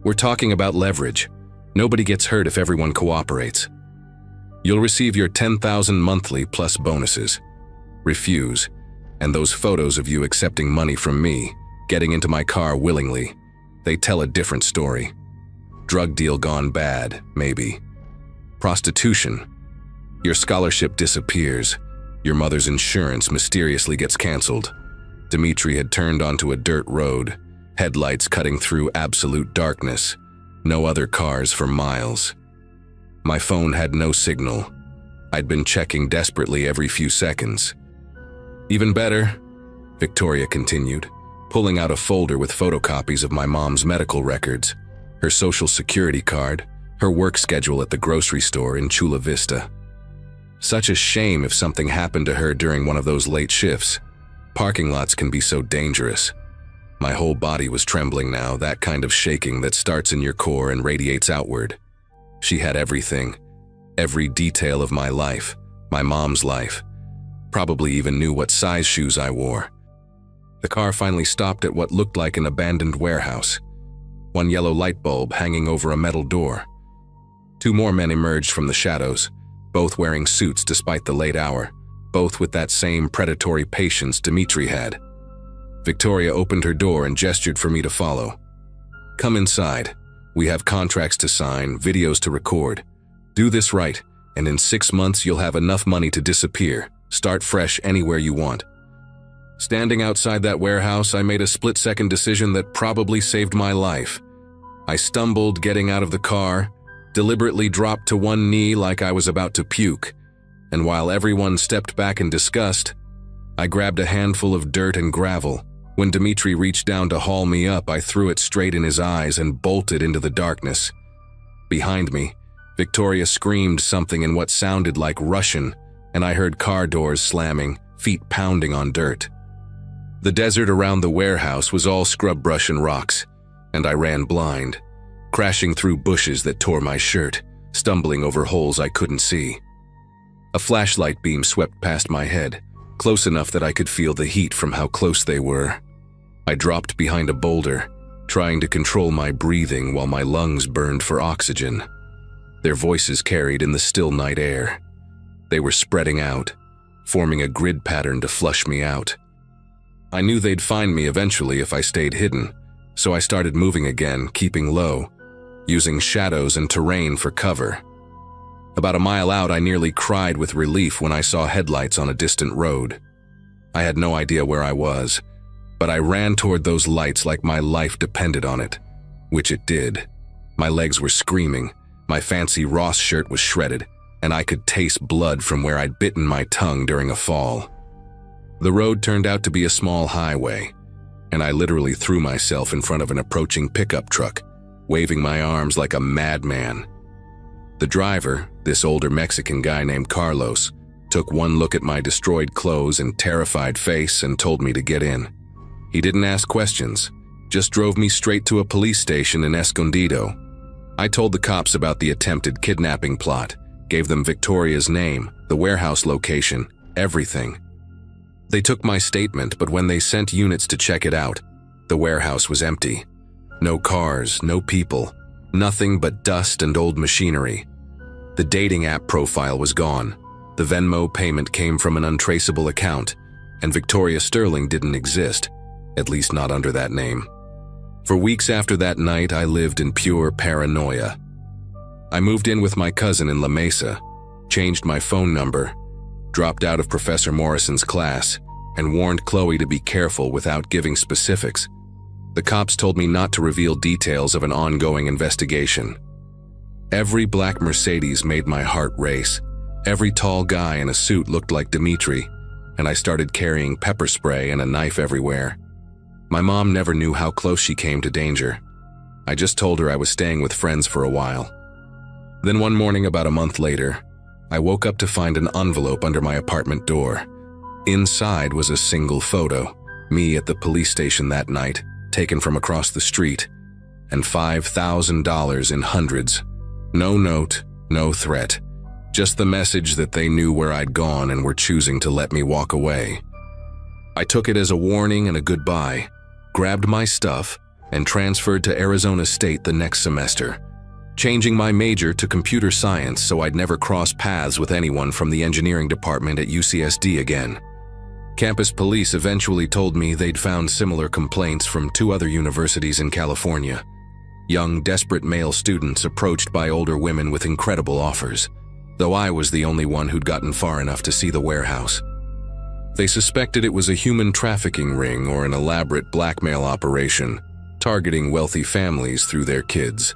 A: "We're talking about leverage. Nobody gets hurt if everyone cooperates. You'll receive your 10,000 monthly plus bonuses. Refuse, and those photos of you accepting money from me, getting into my car willingly, they tell a different story. Drug deal gone bad, maybe. Prostitution. Your scholarship disappears. Your mother's insurance mysteriously gets canceled." Dimitri had turned onto a dirt road, headlights cutting through absolute darkness. No other cars for miles. My phone had no signal. I'd been checking desperately every few seconds. "Even better," Victoria continued, pulling out a folder with photocopies of my mom's medical records, her social security card, her work schedule at the grocery store in Chula Vista. Such a shame if something happened to her during one of those late shifts. Parking lots can be so dangerous. My whole body was trembling now, that kind of shaking that starts in your core and radiates outward. She had everything, every detail of my life, my mom's life. Probably even knew what size shoes I wore. The car finally stopped at what looked like an abandoned warehouse. one yellow light bulb hanging over a metal door. Two more men emerged from the shadows, both wearing suits despite the late hour, both with that same predatory patience Dimitri had. Victoria opened her door and gestured for me to follow. "Come inside. We have contracts to sign, videos to record. Do this right, and in 6 months you'll have enough money to disappear. Start fresh anywhere you want." Standing outside that warehouse, I made a split-second decision that probably saved my life. I stumbled getting out of the car, deliberately dropped to one knee like I was about to puke, and while everyone stepped back in disgust, I grabbed a handful of dirt and gravel. When Dimitri reached down to haul me up, I threw it straight in his eyes and bolted into the darkness. Behind me, Victoria screamed something in what sounded like Russian, and I heard car doors slamming, feet pounding on dirt. The desert around the warehouse was all scrub brush and rocks, and I ran blind, crashing through bushes that tore my shirt, stumbling over holes I couldn't see. A flashlight beam swept past my head, close enough that I could feel the heat from how close they were. I dropped behind a boulder, trying to control my breathing while my lungs burned for oxygen. Their voices carried in the still night air. They were spreading out, forming a grid pattern to flush me out. I knew they'd find me eventually if I stayed hidden, so I started moving again, keeping low, using shadows and terrain for cover. About a mile out, I nearly cried with relief when I saw headlights on a distant road. I had no idea where I was, but I ran toward those lights like my life depended on it, which it did. My legs were screaming, my fancy Ross shirt was shredded, and I could taste blood from where I'd bitten my tongue during a fall. The road turned out to be a small highway, and I literally threw myself in front of an approaching pickup truck, waving my arms like a madman. The driver, this older Mexican guy named Carlos, took one look at my destroyed clothes and terrified face and told me to get in. He didn't ask questions, just drove me straight to a police station in Escondido. I told the cops about the attempted kidnapping plot, gave them Victoria's name, the warehouse location, everything. They took my statement, but when they sent units to check it out, the warehouse was empty. No cars, no people, nothing but dust and old machinery. The dating app profile was gone. The Venmo payment came from an untraceable account, and Victoria Sterling didn't exist, at least not under that name. For weeks after that night, I lived in pure paranoia. I moved in with my cousin in La Mesa, changed my phone number, dropped out of Professor Morrison's class, and warned Chloe to be careful without giving specifics. The cops told me not to reveal details of an ongoing investigation. Every black Mercedes made my heart race. Every tall guy in a suit looked like Dimitri, and I started carrying pepper spray and a knife everywhere. My mom never knew how close she came to danger. I just told her I was staying with friends for a while. Then one morning about a month later, I woke up to find an envelope under my apartment door. Inside was a single photo, me at the police station that night, taken from across the street, and $5,000 in hundreds. No note, no threat, just the message that they knew where I'd gone and were choosing to let me walk away. I took it as a warning and a goodbye, grabbed my stuff, and transferred to Arizona State the next semester, changing my major to computer science so I'd never cross paths with anyone from the engineering department at UCSD again. Campus police eventually told me they'd found similar complaints from 2 other universities in California. Young, desperate male students approached by older women with incredible offers, though I was the only one who'd gotten far enough to see the warehouse. They suspected it was a human trafficking ring or an elaborate blackmail operation, targeting wealthy families through their kids.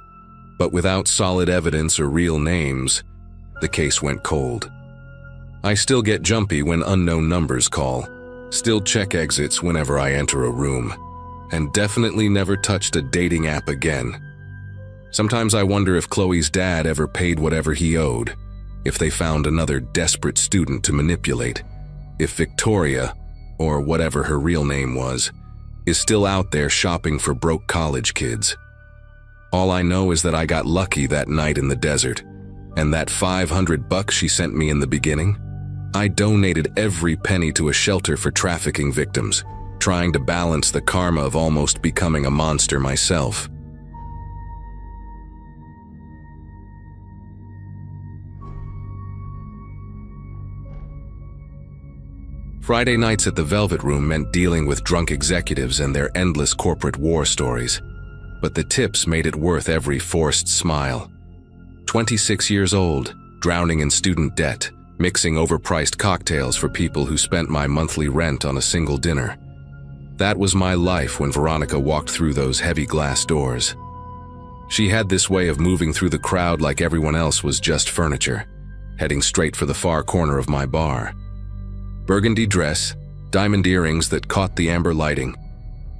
A: But without solid evidence or real names, the case went cold. I still get jumpy when unknown numbers call, still check exits whenever I enter a room, and definitely never touched a dating app again. Sometimes I wonder if Chloe's dad ever paid whatever he owed, if they found another desperate student to manipulate, if Victoria, or whatever her real name was, is still out there shopping for broke college kids. All I know is that I got lucky that night in the desert, and that $500 she sent me in the beginning, I donated every penny to a shelter for trafficking victims, trying to balance the karma of almost becoming a monster myself. Friday nights at the Velvet Room meant dealing with drunk executives and their endless corporate war stories. But the tips made it worth every forced smile. 26 years old, drowning in student debt, mixing overpriced cocktails for people who spent my monthly rent on a single dinner. That was my life when Veronica walked through those heavy glass doors. She had this way of moving through the crowd like everyone else was just furniture, heading straight for the far corner of my bar. Burgundy dress, diamond earrings that caught the amber lighting,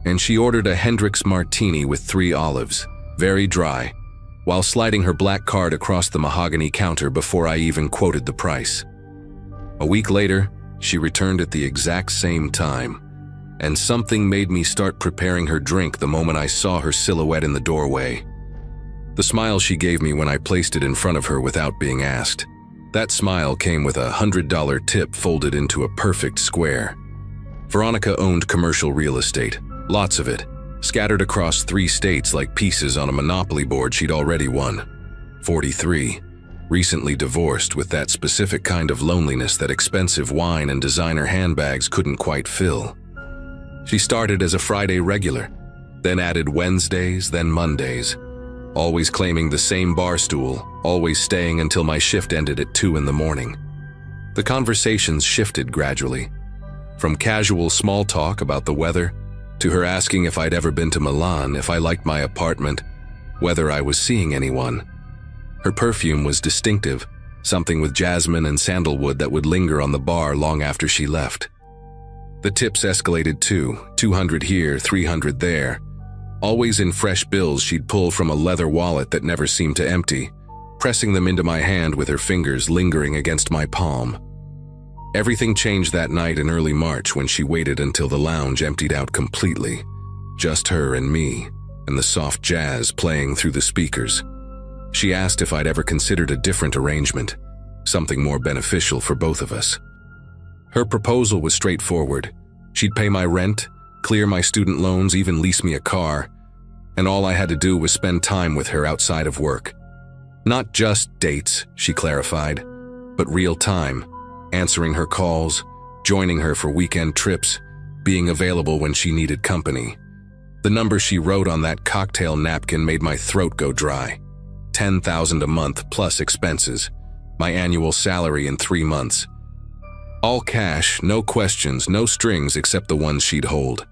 A: and she ordered a Hendrick's martini with 3 olives, very dry, while sliding her black card across the mahogany counter before I even quoted the price. A week later, she returned at the exact same time, and something made me start preparing her drink the moment I saw her silhouette in the doorway. The smile she gave me when I placed it in front of her without being asked. That smile came with a $100 tip folded into a perfect square. Veronica owned commercial real estate, lots of it, scattered across 3 states like pieces on a Monopoly board she'd already won. 43, recently divorced with that specific kind of loneliness that expensive wine and designer handbags couldn't quite fill. She started as a Friday regular, then added Wednesdays, then Mondays, always claiming the same bar stool, always staying until my shift ended at 2 in the morning. The conversations shifted gradually, from casual small talk about the weather, to her asking if I'd ever been to Milan, if I liked my apartment, whether I was seeing anyone. Her perfume was distinctive, something with jasmine and sandalwood that would linger on the bar long after she left. The tips escalated too, 200 here, 300 there. Always in fresh bills she'd pull from a leather wallet that never seemed to empty, pressing them into my hand with her fingers lingering against my palm. Everything changed that night in early March when she waited until the lounge emptied out completely. Just her and me, and the soft jazz playing through the speakers. She asked if I'd ever considered a different arrangement, something more beneficial for both of us. Her proposal was straightforward. She'd pay my rent, clear my student loans, even lease me a car, and all I had to do was spend time with her outside of work. Not just dates, she clarified, but real time, answering her calls, joining her for weekend trips, being available when she needed company. The number she wrote on that cocktail napkin made my throat go dry. $10,000 a month plus expenses, my annual salary in 3 months. All cash, no questions, no strings except the ones she'd hold.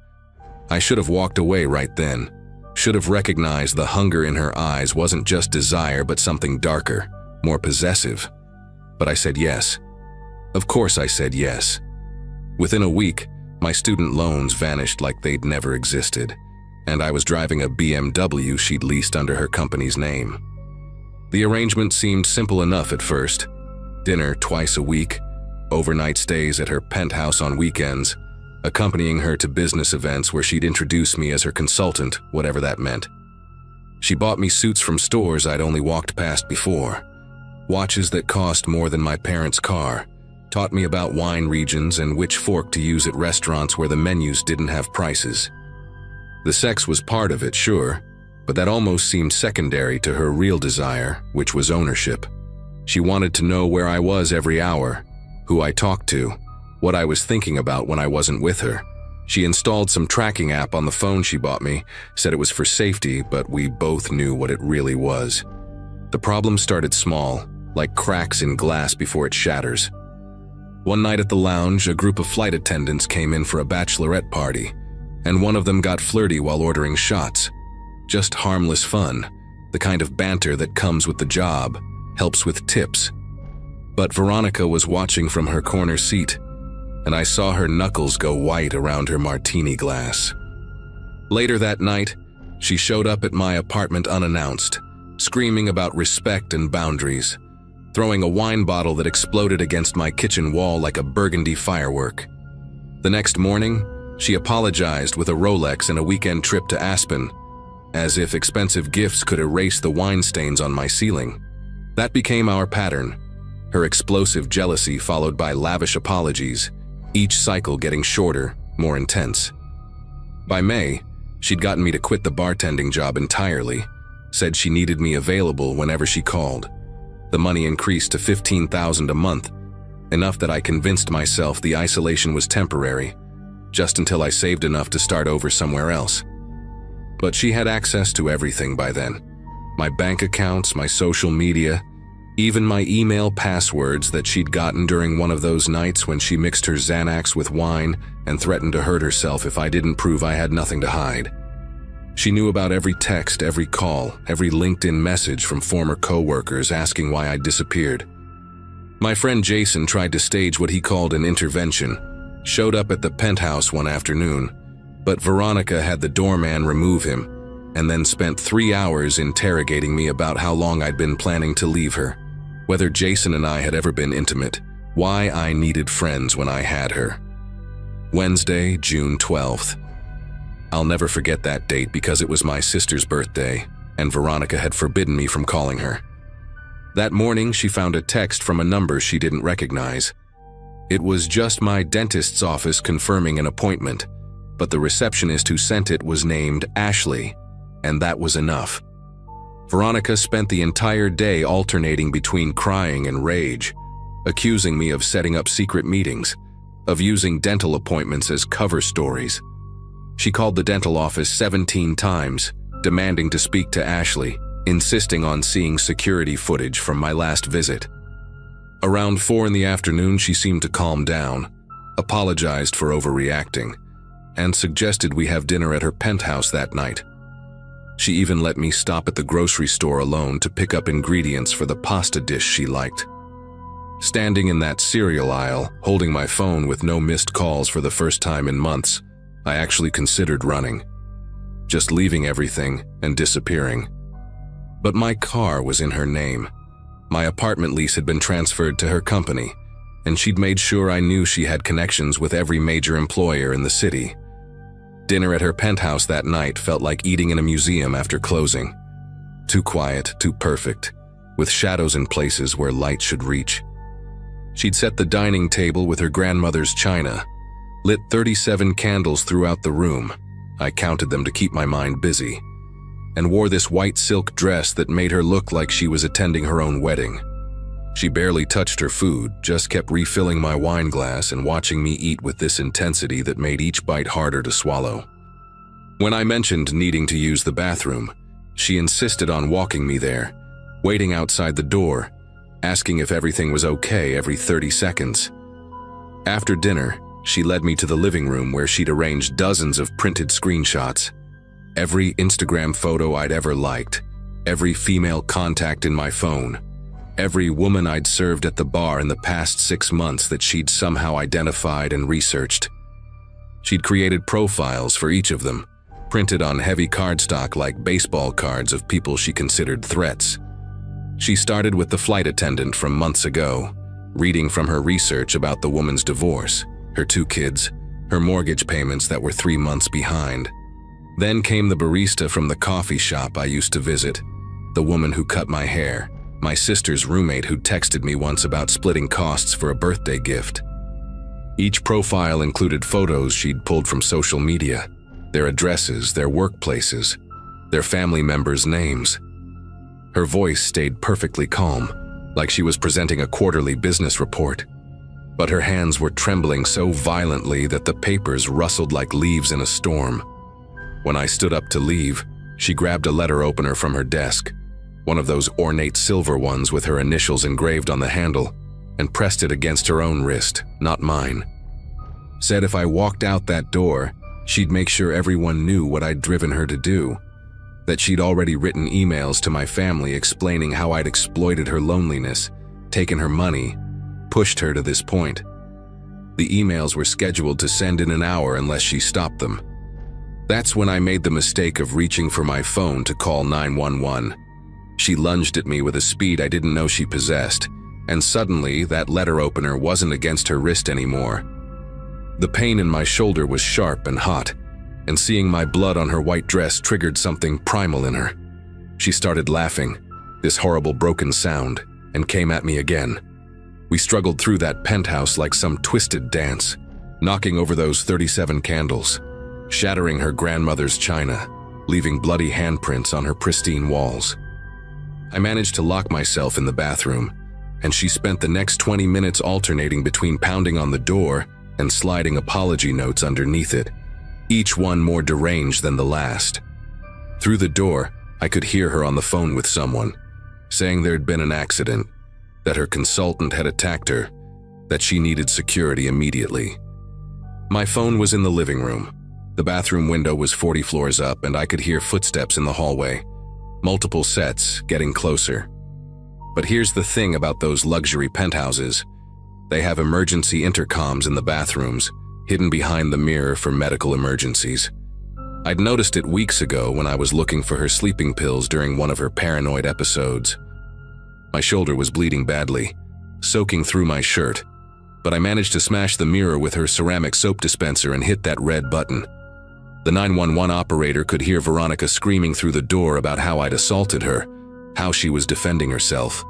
A: I should have walked away right then. Should have recognized the hunger in her eyes wasn't just desire but something darker, more possessive. But I said yes. Of course I said yes. Within a week, my student loans vanished like they'd never existed, and I was driving a BMW she'd leased under her company's name. The arrangement seemed simple enough at first. Dinner twice a week, overnight stays at her penthouse on weekends, accompanying her to business events where she'd introduce me as her consultant, whatever that meant. She bought me suits from stores I'd only walked past before, watches that cost more than my parents' car, taught me about wine regions and which fork to use at restaurants where the menus didn't have prices. The sex was part of it, sure, but that almost seemed secondary to her real desire, which was ownership. She wanted to know where I was every hour, who I talked to, what I was thinking about when I wasn't with her. She installed some tracking app on the phone she bought me, said it was for safety, but we both knew what it really was. The problem started small, like cracks in glass before it shatters. One night at the lounge, a group of flight attendants came in for a bachelorette party, and one of them got flirty while ordering shots. Just harmless fun, the kind of banter that comes with the job, helps with tips. But Veronica was watching from her corner seat, and I saw her knuckles go white around her martini glass. Later that night, she showed up at my apartment unannounced, screaming about respect and boundaries, throwing a wine bottle that exploded against my kitchen wall like a burgundy firework. The next morning, she apologized with a Rolex and a weekend trip to Aspen, as if expensive gifts could erase the wine stains on my ceiling. That became our pattern, her explosive jealousy followed by lavish apologies, each cycle getting shorter, more intense. By May, she'd gotten me to quit the bartending job entirely, said she needed me available whenever she called. The money increased to $15,000 a month, enough that I convinced myself the isolation was temporary, just until I saved enough to start over somewhere else. But she had access to everything by then. My bank accounts, my social media, even my email passwords that she'd gotten during one of those nights when she mixed her Xanax with wine and threatened to hurt herself if I didn't prove I had nothing to hide. She knew about every text, every call, every LinkedIn message from former coworkers asking why I'd disappeared. My friend Jason tried to stage what he called an intervention, showed up at the penthouse one afternoon, but Veronica had the doorman remove him and then spent 3 hours interrogating me about how long I'd been planning to leave her, whether Jason and I had ever been intimate, why I needed friends when I had her. Wednesday, June 12th. I'll never forget that date because it was my sister's birthday, and Veronica had forbidden me from calling her. That morning, she found a text from a number she didn't recognize. It was just my dentist's office confirming an appointment, but the receptionist who sent it was named Ashley, and that was enough. Veronica spent the entire day alternating between crying and rage, accusing me of setting up secret meetings, of using dental appointments as cover stories. She called the dental office 17 times, demanding to speak to Ashley, insisting on seeing security footage from my last visit. Around 4 in the afternoon, she seemed to calm down, apologized for overreacting, and suggested we have dinner at her penthouse that night. She even let me stop at the grocery store alone to pick up ingredients for the pasta dish she liked. Standing in that cereal aisle, holding my phone with no missed calls for the first time in months, I actually considered running, just leaving everything and disappearing. But my car was in her name. My apartment lease had been transferred to her company, and she'd made sure I knew she had connections with every major employer in the city. Dinner at her penthouse that night felt like eating in a museum after closing. Too quiet, too perfect, with shadows in places where light should reach. She'd set the dining table with her grandmother's china, lit 37 candles throughout the room, I counted them to keep my mind busy, and wore this white silk dress that made her look like she was attending her own wedding. She barely touched her food, just kept refilling my wine glass and watching me eat with this intensity that made each bite harder to swallow. When I mentioned needing to use the bathroom, she insisted on walking me there, waiting outside the door, asking if everything was okay every 30 seconds. After dinner, she led me to the living room where she'd arranged dozens of printed screenshots. Every Instagram photo I'd ever liked, every female contact in my phone, every woman I'd served at the bar in the past 6 months that she'd somehow identified and researched. She'd created profiles for each of them, printed on heavy cardstock like baseball cards of people she considered threats. She started with the flight attendant from months ago, reading from her research about the woman's divorce, her 2 kids, her mortgage payments that were 3 months behind. Then came the barista from the coffee shop I used to visit, the woman who cut my hair, my sister's roommate who texted me once about splitting costs for a birthday gift. Each profile included photos she'd pulled from social media, their addresses, their workplaces, their family members' names. Her voice stayed perfectly calm, like she was presenting a quarterly business report. But her hands were trembling so violently that the papers rustled like leaves in a storm. When I stood up to leave, she grabbed a letter opener from her desk, one of those ornate silver ones with her initials engraved on the handle, and pressed it against her own wrist, not mine. Said if I walked out that door, she'd make sure everyone knew what I'd driven her to do, that she'd already written emails to my family explaining how I'd exploited her loneliness, taken her money, pushed her to this point. The emails were scheduled to send in an hour unless she stopped them. That's when I made the mistake of reaching for my phone to call 911. She lunged at me with a speed I didn't know she possessed, and suddenly that letter opener wasn't against her wrist anymore. The pain in my shoulder was sharp and hot, and seeing my blood on her white dress triggered something primal in her. She started laughing, this horrible broken sound, and came at me again. We struggled through that penthouse like some twisted dance, knocking over those 37 candles, shattering her grandmother's china, leaving bloody handprints on her pristine walls. I managed to lock myself in the bathroom, and she spent the next 20 minutes alternating between pounding on the door and sliding apology notes underneath it, each one more deranged than the last. Through the door, I could hear her on the phone with someone, saying there'd been an accident, that her consultant had attacked her, that she needed security immediately. My phone was in the living room. The bathroom window was 40 floors up, and I could hear footsteps in the hallway, multiple sets getting closer. But here's the thing about those luxury penthouses. They have emergency intercoms in the bathrooms, hidden behind the mirror for medical emergencies. I'd noticed it weeks ago when I was looking for her sleeping pills during one of her paranoid episodes. My shoulder was bleeding badly, soaking through my shirt, but I managed to smash the mirror with her ceramic soap dispenser and hit that red button. The 911 operator could hear Veronica screaming through the door about how I'd assaulted her, how she was defending herself,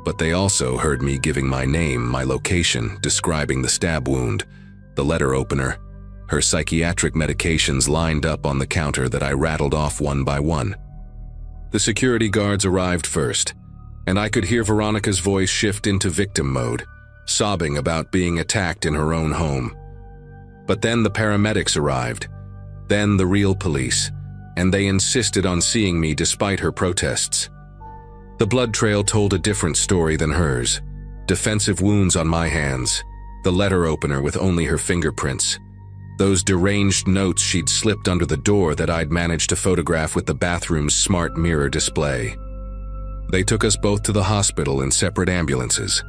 A: but they also heard me giving my name, my location, describing the stab wound, the letter opener, her psychiatric medications lined up on the counter that I rattled off one by one. The security guards arrived first, and I could hear Veronica's voice shift into victim mode, sobbing about being attacked in her own home. But then the paramedics arrived, then the real police, and they insisted on seeing me despite her protests. The blood trail told a different story than hers. Defensive wounds on my hands, the letter opener with only her fingerprints, those deranged notes she'd slipped under the door that I'd managed to photograph with the bathroom's smart mirror display. They took us both to the hospital in separate ambulances.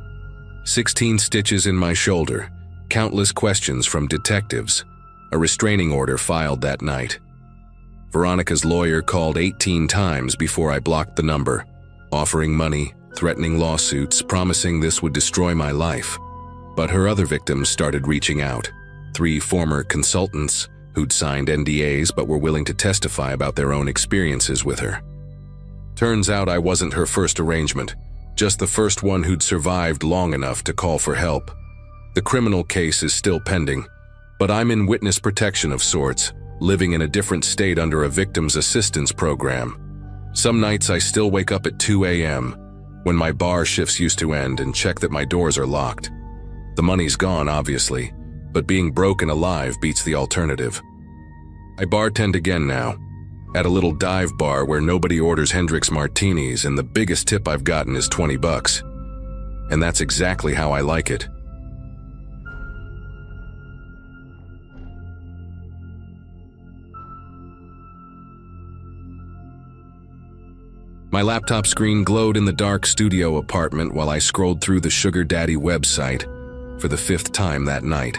A: 16 stitches in my shoulder, countless questions from detectives, a restraining order filed that night. Veronica's lawyer called 18 times before I blocked the number, offering money, threatening lawsuits, promising this would destroy my life. But her other victims started reaching out. 3 former consultants who'd signed NDAs but were willing to testify about their own experiences with her. Turns out I wasn't her first arrangement, just the first one who'd survived long enough to call for help. The criminal case is still pending, but I'm in witness protection of sorts, living in a different state under a victim's assistance program. Some nights I still wake up at 2 a.m. when my bar shifts used to end and check that my doors are locked. The money's gone, obviously, but being broke and alive beats the alternative. I bartend again now, at a little dive bar where nobody orders Hendrix martinis, and the biggest tip I've gotten is $20. And that's exactly how I like it. My laptop screen glowed in the dark studio apartment while I scrolled through the Sugar Daddy website for the 5th time that night.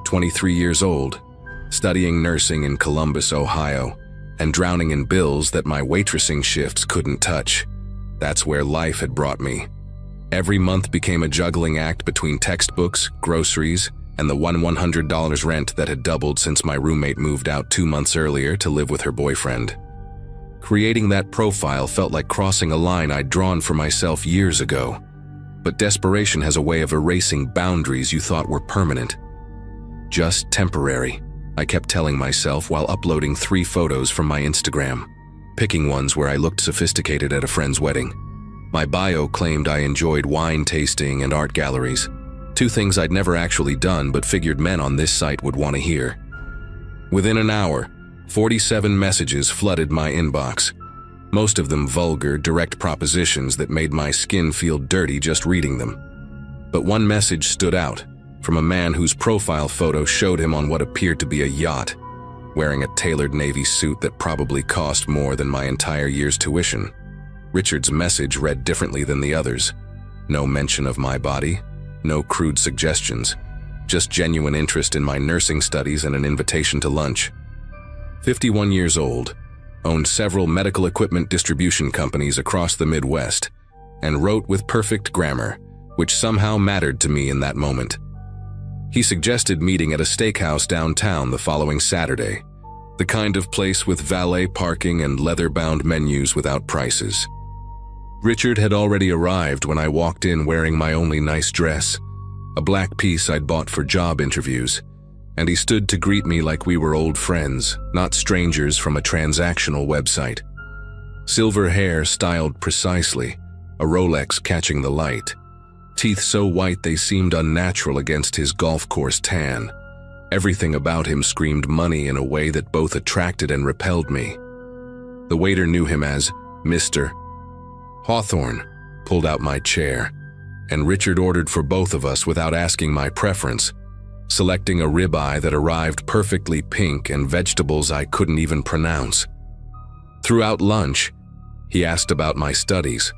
A: 23 years old, studying nursing in Columbus, Ohio, and drowning in bills that my waitressing shifts couldn't touch. That's where life had brought me. Every month became a juggling act between textbooks, groceries, and the $100 rent that had doubled since my roommate moved out 2 months earlier to live with her boyfriend. Creating that profile felt like crossing a line I'd drawn for myself years ago. But desperation has a way of erasing boundaries you thought were permanent. Just temporary, I kept telling myself while uploading 3 photos from my Instagram, picking ones where I looked sophisticated at a friend's wedding. My bio claimed I enjoyed wine tasting and art galleries, 2 things I'd never actually done but figured men on this site would want to hear. Within an hour, 47 messages flooded my inbox, most of them vulgar, direct propositions that made my skin feel dirty just reading them. But one message stood out, from a man whose profile photo showed him on what appeared to be a yacht, wearing a tailored Navy suit that probably cost more than my entire year's tuition. Richard's message read differently than the others. No mention of my body, no crude suggestions, just genuine interest in my nursing studies and an invitation to lunch. 51 years old, owned several medical equipment distribution companies across the Midwest, and wrote with perfect grammar, which somehow mattered to me in that moment. He suggested meeting at a steakhouse downtown the following Saturday, the kind of place with valet parking and leather-bound menus without prices. Richard had already arrived when I walked in wearing my only nice dress, a black piece I'd bought for job interviews, and he stood to greet me like we were old friends, not strangers from a transactional website. Silver hair styled precisely, a Rolex catching the light, teeth so white they seemed unnatural against his golf course tan. Everything about him screamed money in a way that both attracted and repelled me. The waiter knew him as Mr. Hawthorne, pulled out my chair, and Richard ordered for both of us without asking my preference, selecting a ribeye that arrived perfectly pink and vegetables I couldn't even pronounce. Throughout lunch, he asked about my studies,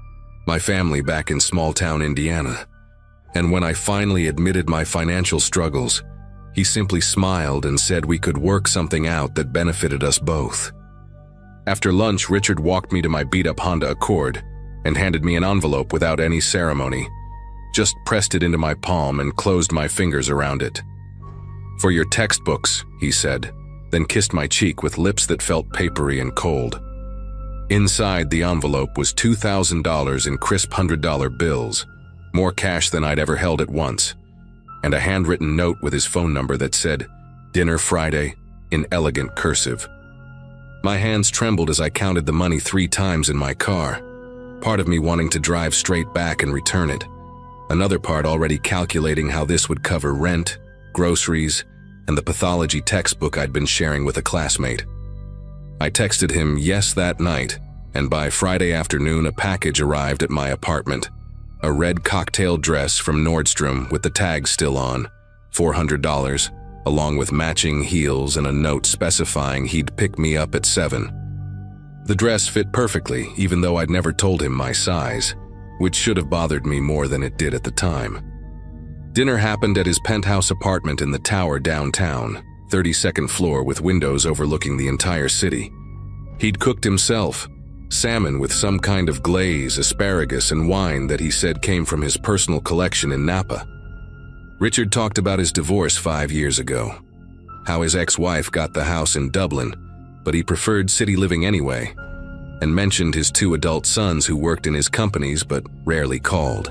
A: my family back in small-town Indiana, and when I finally admitted my financial struggles, he simply smiled and said we could work something out that benefited us both. After lunch, Richard walked me to my beat-up Honda Accord and handed me an envelope without any ceremony, just pressed it into my palm and closed my fingers around it. "For your textbooks," he said, then kissed my cheek with lips that felt papery and cold. Inside the envelope was $2,000 in crisp $100 bills, more cash than I'd ever held at once, and a handwritten note with his phone number that said, "Dinner Friday," in elegant cursive. My hands trembled as I counted the money 3 times in my car, part of me wanting to drive straight back and return it, another part already calculating how this would cover rent, groceries, and the pathology textbook I'd been sharing with a classmate. I texted him yes that night, and by Friday afternoon a package arrived at my apartment. A red cocktail dress from Nordstrom with the tag still on, $400, along with matching heels and a note specifying he'd pick me up at 7. The dress fit perfectly, even though I'd never told him my size, which should have bothered me more than it did at the time. Dinner happened at his penthouse apartment in the tower downtown, 32nd floor with windows overlooking the entire city. He'd cooked himself, salmon with some kind of glaze, asparagus, and wine that he said came from his personal collection in Napa. Richard talked about his divorce 5 years ago, how his ex-wife got the house in Dublin, but he preferred city living anyway, and mentioned his 2 adult sons who worked in his companies but rarely called.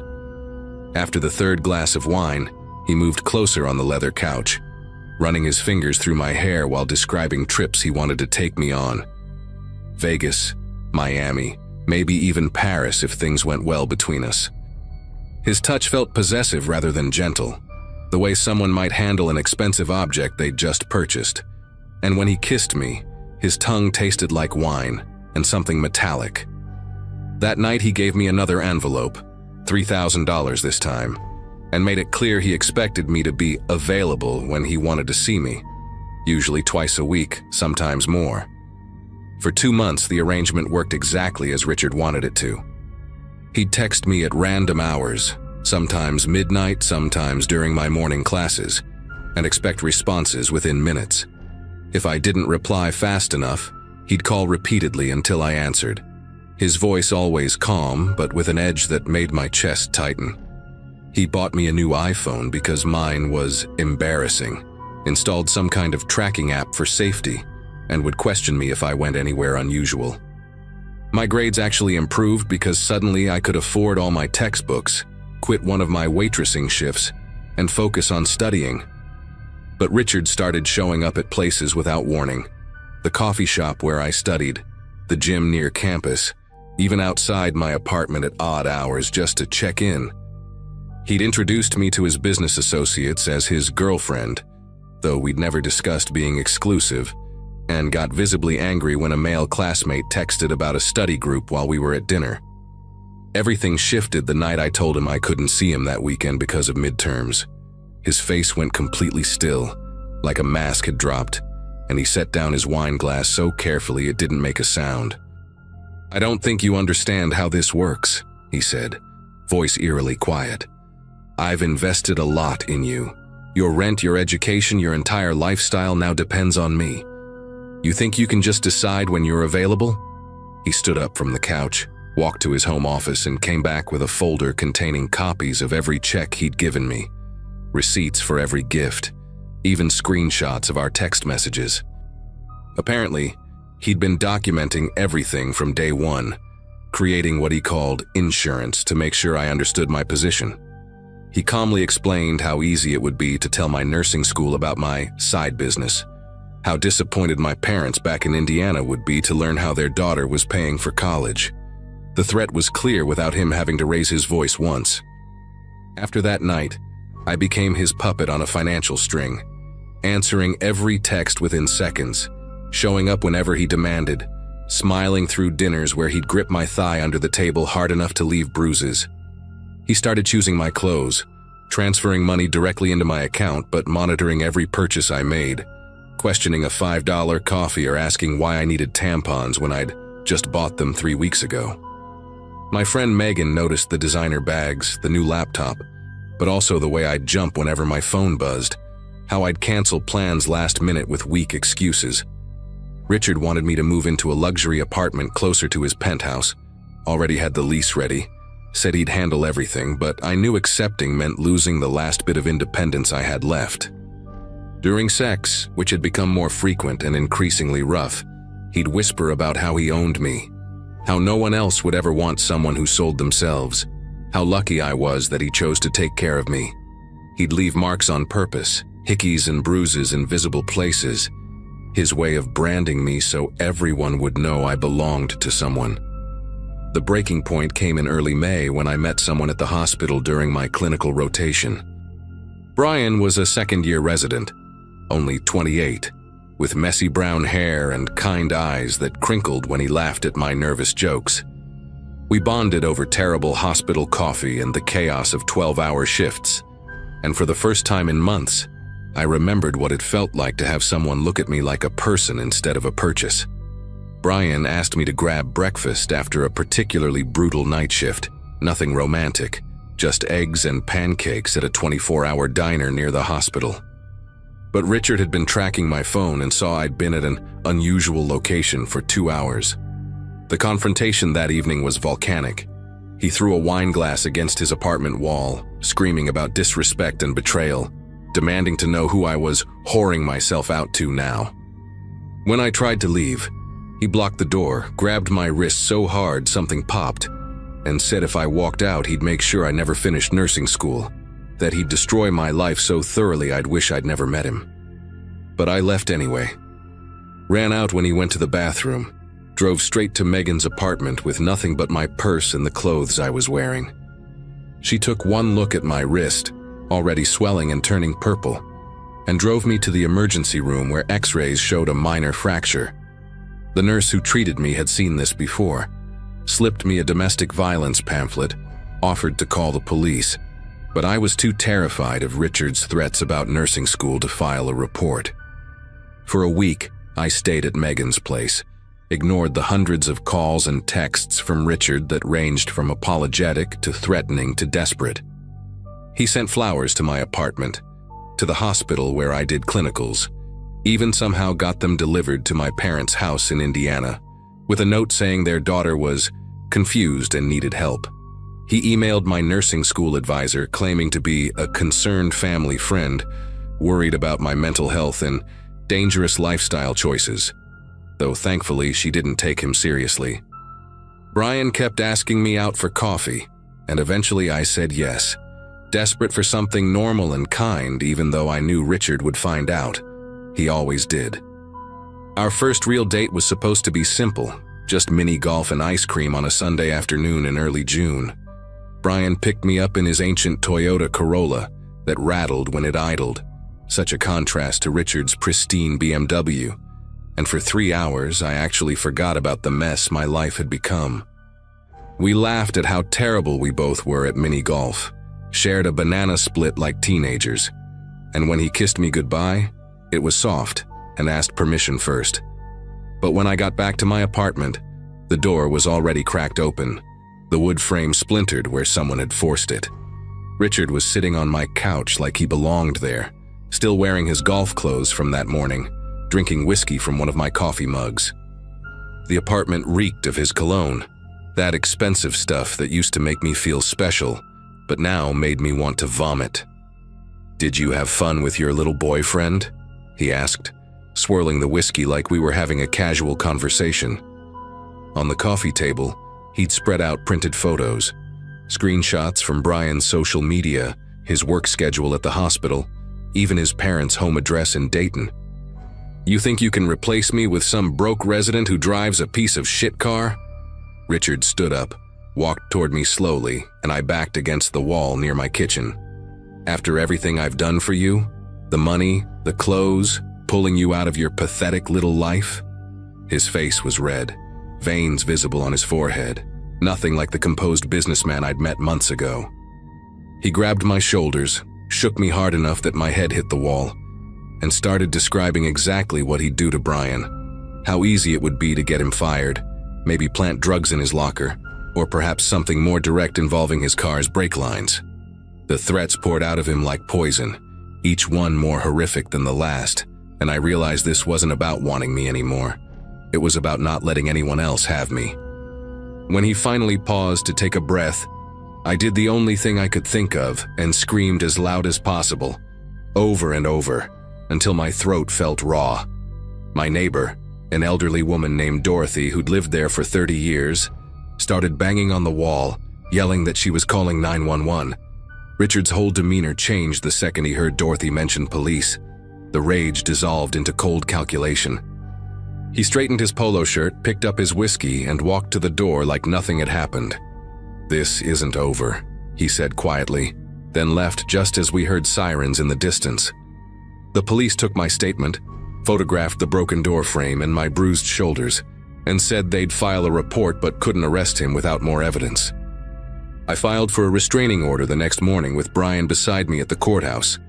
A: After the 3rd glass of wine, he moved closer on the leather couch, running his fingers through my hair while describing trips he wanted to take me on. Vegas, Miami, maybe even Paris if things went well between us. His touch felt possessive rather than gentle, the way someone might handle an expensive object they'd just purchased. And when he kissed me, his tongue tasted like wine and something metallic. That night he gave me another envelope, $3,000 this time, and made it clear he expected me to be available when he wanted to see me, usually twice a week, sometimes more. For 2 months, the arrangement worked exactly as Richard wanted it to. He'd text me at random hours, sometimes midnight, sometimes during my morning classes, and expect responses within minutes. If I didn't reply fast enough, he'd call repeatedly until I answered. His voice always calm, but with an edge that made my chest tighten. He bought me a new iPhone because mine was embarrassing, installed some kind of tracking app for safety, and would question me if I went anywhere unusual. My grades actually improved because suddenly I could afford all my textbooks, quit one of my waitressing shifts, and focus on studying. But Richard started showing up at places without warning. The coffee shop where I studied, the gym near campus, even outside my apartment at odd hours just to check in. He'd introduced me to his business associates as his girlfriend, though we'd never discussed being exclusive, and got visibly angry when a male classmate texted about a study group while we were at dinner. Everything shifted the night I told him I couldn't see him that weekend because of midterms. His face went completely still, like a mask had dropped, and he set down his wine glass so carefully it didn't make a sound. "I don't think you understand how this works," he said, voice eerily quiet. "I've invested a lot in you. Your rent, your education, your entire lifestyle now depends on me. You think you can just decide when you're available?" He stood up from the couch, walked to his home office, and came back with a folder containing copies of every check he'd given me, receipts for every gift, even screenshots of our text messages. Apparently, he'd been documenting everything from day one, creating what he called insurance to make sure I understood my position. He calmly explained how easy it would be to tell my nursing school about my side business, how disappointed my parents back in Indiana would be to learn how their daughter was paying for college. The threat was clear without him having to raise his voice once. After that night, I became his puppet on a financial string, answering every text within seconds, showing up whenever he demanded, smiling through dinners where he'd grip my thigh under the table hard enough to leave bruises. He started choosing my clothes, transferring money directly into my account but monitoring every purchase I made, questioning a $5 coffee or asking why I needed tampons when I'd just bought them 3 weeks ago. My friend Megan noticed the designer bags, the new laptop, but also the way I'd jump whenever my phone buzzed, how I'd cancel plans last minute with weak excuses. Richard wanted me to move into a luxury apartment closer to his penthouse, already had the lease ready, said he'd handle everything, but I knew accepting meant losing the last bit of independence I had left. During sex, which had become more frequent and increasingly rough, he'd whisper about how he owned me, how no one else would ever want someone who sold themselves, how lucky I was that he chose to take care of me. He'd leave marks on purpose, hickeys and bruises in visible places, his way of branding me so everyone would know I belonged to someone. The breaking point came in early May when I met someone at the hospital during my clinical rotation. Brian was a second-year resident, only 28, with messy brown hair and kind eyes that crinkled when he laughed at my nervous jokes. We bonded over terrible hospital coffee and the chaos of 12-hour shifts, and for the first time in months, I remembered what it felt like to have someone look at me like a person instead of a purchase. Brian asked me to grab breakfast after a particularly brutal night shift, nothing romantic, just eggs and pancakes at a 24-hour diner near the hospital. But Richard had been tracking my phone and saw I'd been at an unusual location for 2 hours. The confrontation that evening was volcanic. He threw a wine glass against his apartment wall, screaming about disrespect and betrayal, demanding to know who I was whoring myself out to now. When I tried to leave, he blocked the door, grabbed my wrist so hard something popped, and said if I walked out he'd make sure I never finished nursing school, that he'd destroy my life so thoroughly I'd wish I'd never met him. But I left anyway. Ran out when he went to the bathroom, drove straight to Megan's apartment with nothing but my purse and the clothes I was wearing. She took one look at my wrist, already swelling and turning purple, and drove me to the emergency room where x-rays showed a minor fracture. The nurse who treated me had seen this before, slipped me a domestic violence pamphlet, offered to call the police, but I was too terrified of Richard's threats about nursing school to file a report. For a week, I stayed at Megan's place, ignored the hundreds of calls and texts from Richard that ranged from apologetic to threatening to desperate. He sent flowers to my apartment, to the hospital where I did clinicals, even somehow got them delivered to my parents' house in Indiana, with a note saying their daughter was confused and needed help. He emailed my nursing school advisor claiming to be a concerned family friend, worried about my mental health and dangerous lifestyle choices, though thankfully she didn't take him seriously. Brian kept asking me out for coffee, and eventually I said yes, desperate for something normal and kind even though I knew Richard would find out. He always did. Our first real date was supposed to be simple, just mini golf and ice cream on a Sunday afternoon in early June. Brian picked me up in his ancient Toyota Corolla that rattled when it idled, such a contrast to Richard's pristine BMW, and for 3 hours I actually forgot about the mess my life had become. We laughed at how terrible we both were at mini golf, shared a banana split like teenagers, and when he kissed me goodbye, it was soft and asked permission first. But when I got back to my apartment, the door was already cracked open, the wood frame splintered where someone had forced it. Richard was sitting on my couch like he belonged there, still wearing his golf clothes from that morning, drinking whiskey from one of my coffee mugs. The apartment reeked of his cologne, that expensive stuff that used to make me feel special, but now made me want to vomit. "Did you have fun with your little boyfriend?" he asked, swirling the whiskey like we were having a casual conversation. On the coffee table, he'd spread out printed photos, screenshots from Brian's social media, his work schedule at the hospital, even his parents' home address in Dayton. "You think you can replace me with some broke resident who drives a piece of shit car?" Richard stood up, walked toward me slowly, and I backed against the wall near my kitchen. "After everything I've done for you, the money, the clothes, pulling you out of your pathetic little life?" His face was red, veins visible on his forehead, nothing like the composed businessman I'd met months ago. He grabbed my shoulders, shook me hard enough that my head hit the wall, and started describing exactly what he'd do to Brian, how easy it would be to get him fired, maybe plant drugs in his locker, or perhaps something more direct involving his car's brake lines. The threats poured out of him like poison, each one more horrific than the last, and I realized this wasn't about wanting me anymore. It was about not letting anyone else have me. When he finally paused to take a breath, I did the only thing I could think of and screamed as loud as possible, over and over, until my throat felt raw. My neighbor, an elderly woman named Dorothy who'd lived there for 30 years, started banging on the wall, yelling that she was calling 911. Richard's whole demeanor changed the second he heard Dorothy mention police. The rage dissolved into cold calculation. He straightened his polo shirt, picked up his whiskey, and walked to the door like nothing had happened. "This isn't over," he said quietly, then left just as we heard sirens in the distance. The police took my statement, photographed the broken door frame and my bruised shoulders, and said they'd file a report but couldn't arrest him without more evidence. I filed for a restraining order the next morning with Brian beside me at the courthouse,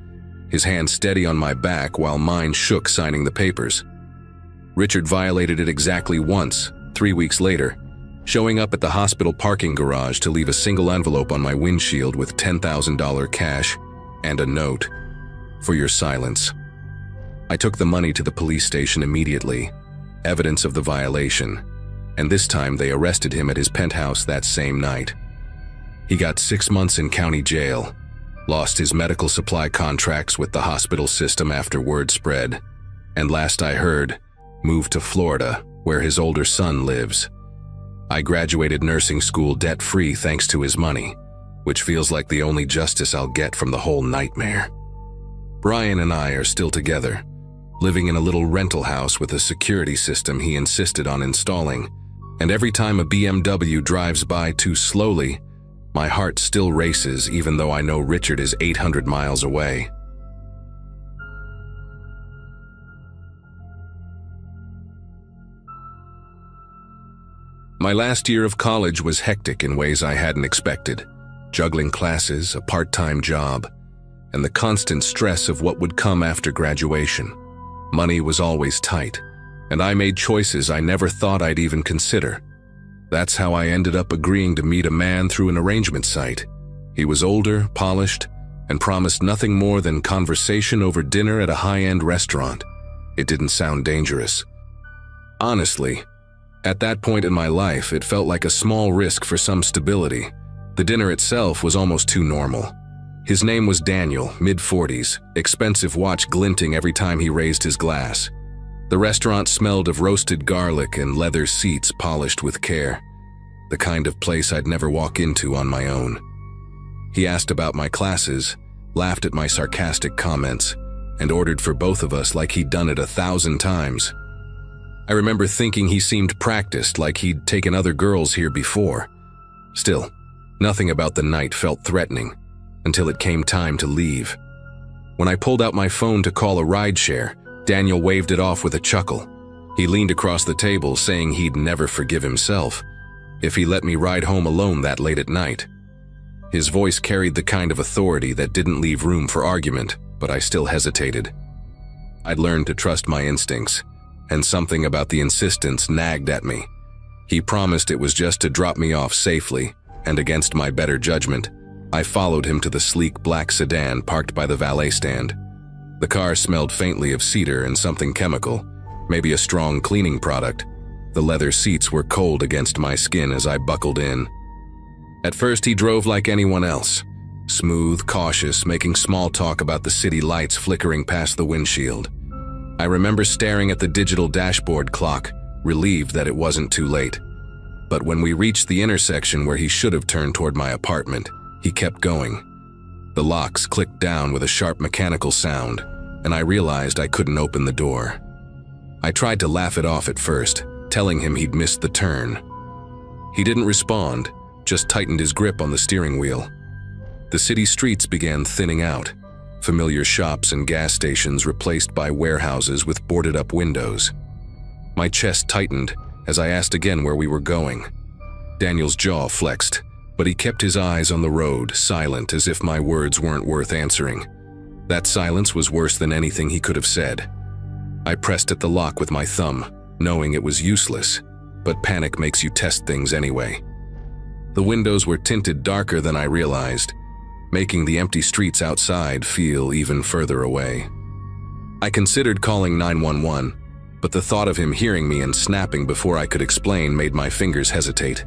A: his hand steady on my back while mine shook signing the papers. Richard violated it exactly once, 3 weeks later, showing up at the hospital parking garage to leave a single envelope on my windshield with $10,000 cash and a note, "For your silence." I took the money to the police station immediately, evidence of the violation, and this time they arrested him at his penthouse that same night. He got 6 months in county jail, lost his medical supply contracts with the hospital system after word spread, and last I heard, moved to Florida, where his older son lives. I graduated nursing school debt-free thanks to his money, which feels like the only justice I'll get from the whole nightmare. Brian and I are still together, living in a little rental house with a security system he insisted on installing, and every time a BMW drives by too slowly, my heart still races even though I know Richard is 800 miles away. My last year of college was hectic in ways I hadn't expected, juggling classes, a part-time job, and the constant stress of what would come after graduation. Money was always tight, and I made choices I never thought I'd even consider. That's how I ended up agreeing to meet a man through an arrangement site. He was older, polished, and promised nothing more than conversation over dinner at a high-end restaurant. It didn't sound dangerous. Honestly, at that point in my life, it felt like a small risk for some stability. The dinner itself was almost too normal. His name was Daniel, mid-40s, expensive watch glinting every time he raised his glass. The restaurant smelled of roasted garlic and leather seats polished with care, the kind of place I'd never walk into on my own. He asked about my classes, laughed at my sarcastic comments, and ordered for both of us like he'd done it 1,000 times. I remember thinking he seemed practiced, like he'd taken other girls here before. Still, nothing about the night felt threatening, until it came time to leave. When I pulled out my phone to call a rideshare, Daniel waved it off with a chuckle. He leaned across the table, saying he'd never forgive himself if he let me ride home alone that late at night. His voice carried the kind of authority that didn't leave room for argument, but I still hesitated. I'd learned to trust my instincts, and something about the insistence nagged at me. He promised it was just to drop me off safely, and against my better judgment, I followed him to the sleek black sedan parked by the valet stand. The car smelled faintly of cedar and something chemical, maybe a strong cleaning product. The leather seats were cold against my skin as I buckled in. At first, he drove like anyone else, smooth, cautious, making small talk about the city lights flickering past the windshield. I remember staring at the digital dashboard clock, relieved that it wasn't too late. But when we reached the intersection where he should have turned toward my apartment, he kept going. The locks clicked down with a sharp mechanical sound, and I realized I couldn't open the door. I tried to laugh it off at first, telling him he'd missed the turn. He didn't respond, just tightened his grip on the steering wheel. The city streets began thinning out, familiar shops and gas stations replaced by warehouses with boarded-up windows. My chest tightened as I asked again where we were going. Daniel's jaw flexed, but he kept his eyes on the road, silent as if my words weren't worth answering. That silence was worse than anything he could have said. I pressed at the lock with my thumb, knowing it was useless, but panic makes you test things anyway. The windows were tinted darker than I realized, making the empty streets outside feel even further away. I considered calling 911, but the thought of him hearing me and snapping before I could explain made my fingers hesitate.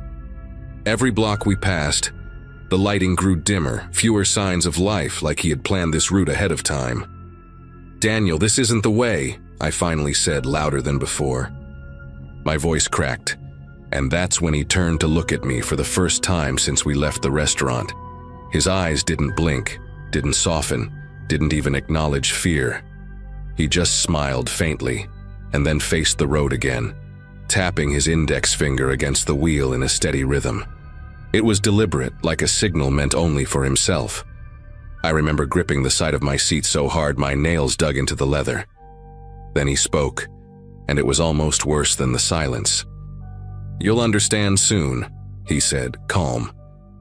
A: Every block we passed, the lighting grew dimmer, fewer signs of life like he had planned this route ahead of time. "Daniel, this isn't the way," I finally said louder than before. My voice cracked, and that's when he turned to look at me for the first time since we left the restaurant. His eyes didn't blink, didn't soften, didn't even acknowledge fear. He just smiled faintly, and then faced the road again, tapping his index finger against the wheel in a steady rhythm. It was deliberate, like a signal meant only for himself. I remember gripping the side of my seat so hard my nails dug into the leather. Then he spoke, and it was almost worse than the silence. "You'll understand soon," he said, calm,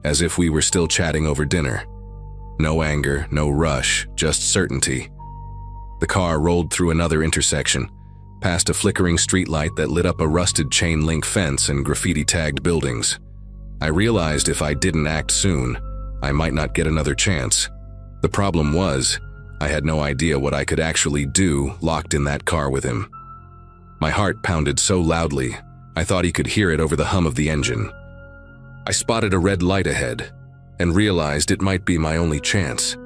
A: as if we were still chatting over dinner. No anger, no rush, just certainty. The car rolled through another intersection, past a flickering streetlight that lit up a rusted chain-link fence and graffiti-tagged buildings. I realized if I didn't act soon, I might not get another chance. The problem was, I had no idea what I could actually do locked in that car with him. My heart pounded so loudly, I thought he could hear it over the hum of the engine. I spotted a red light ahead and realized it might be my only chance.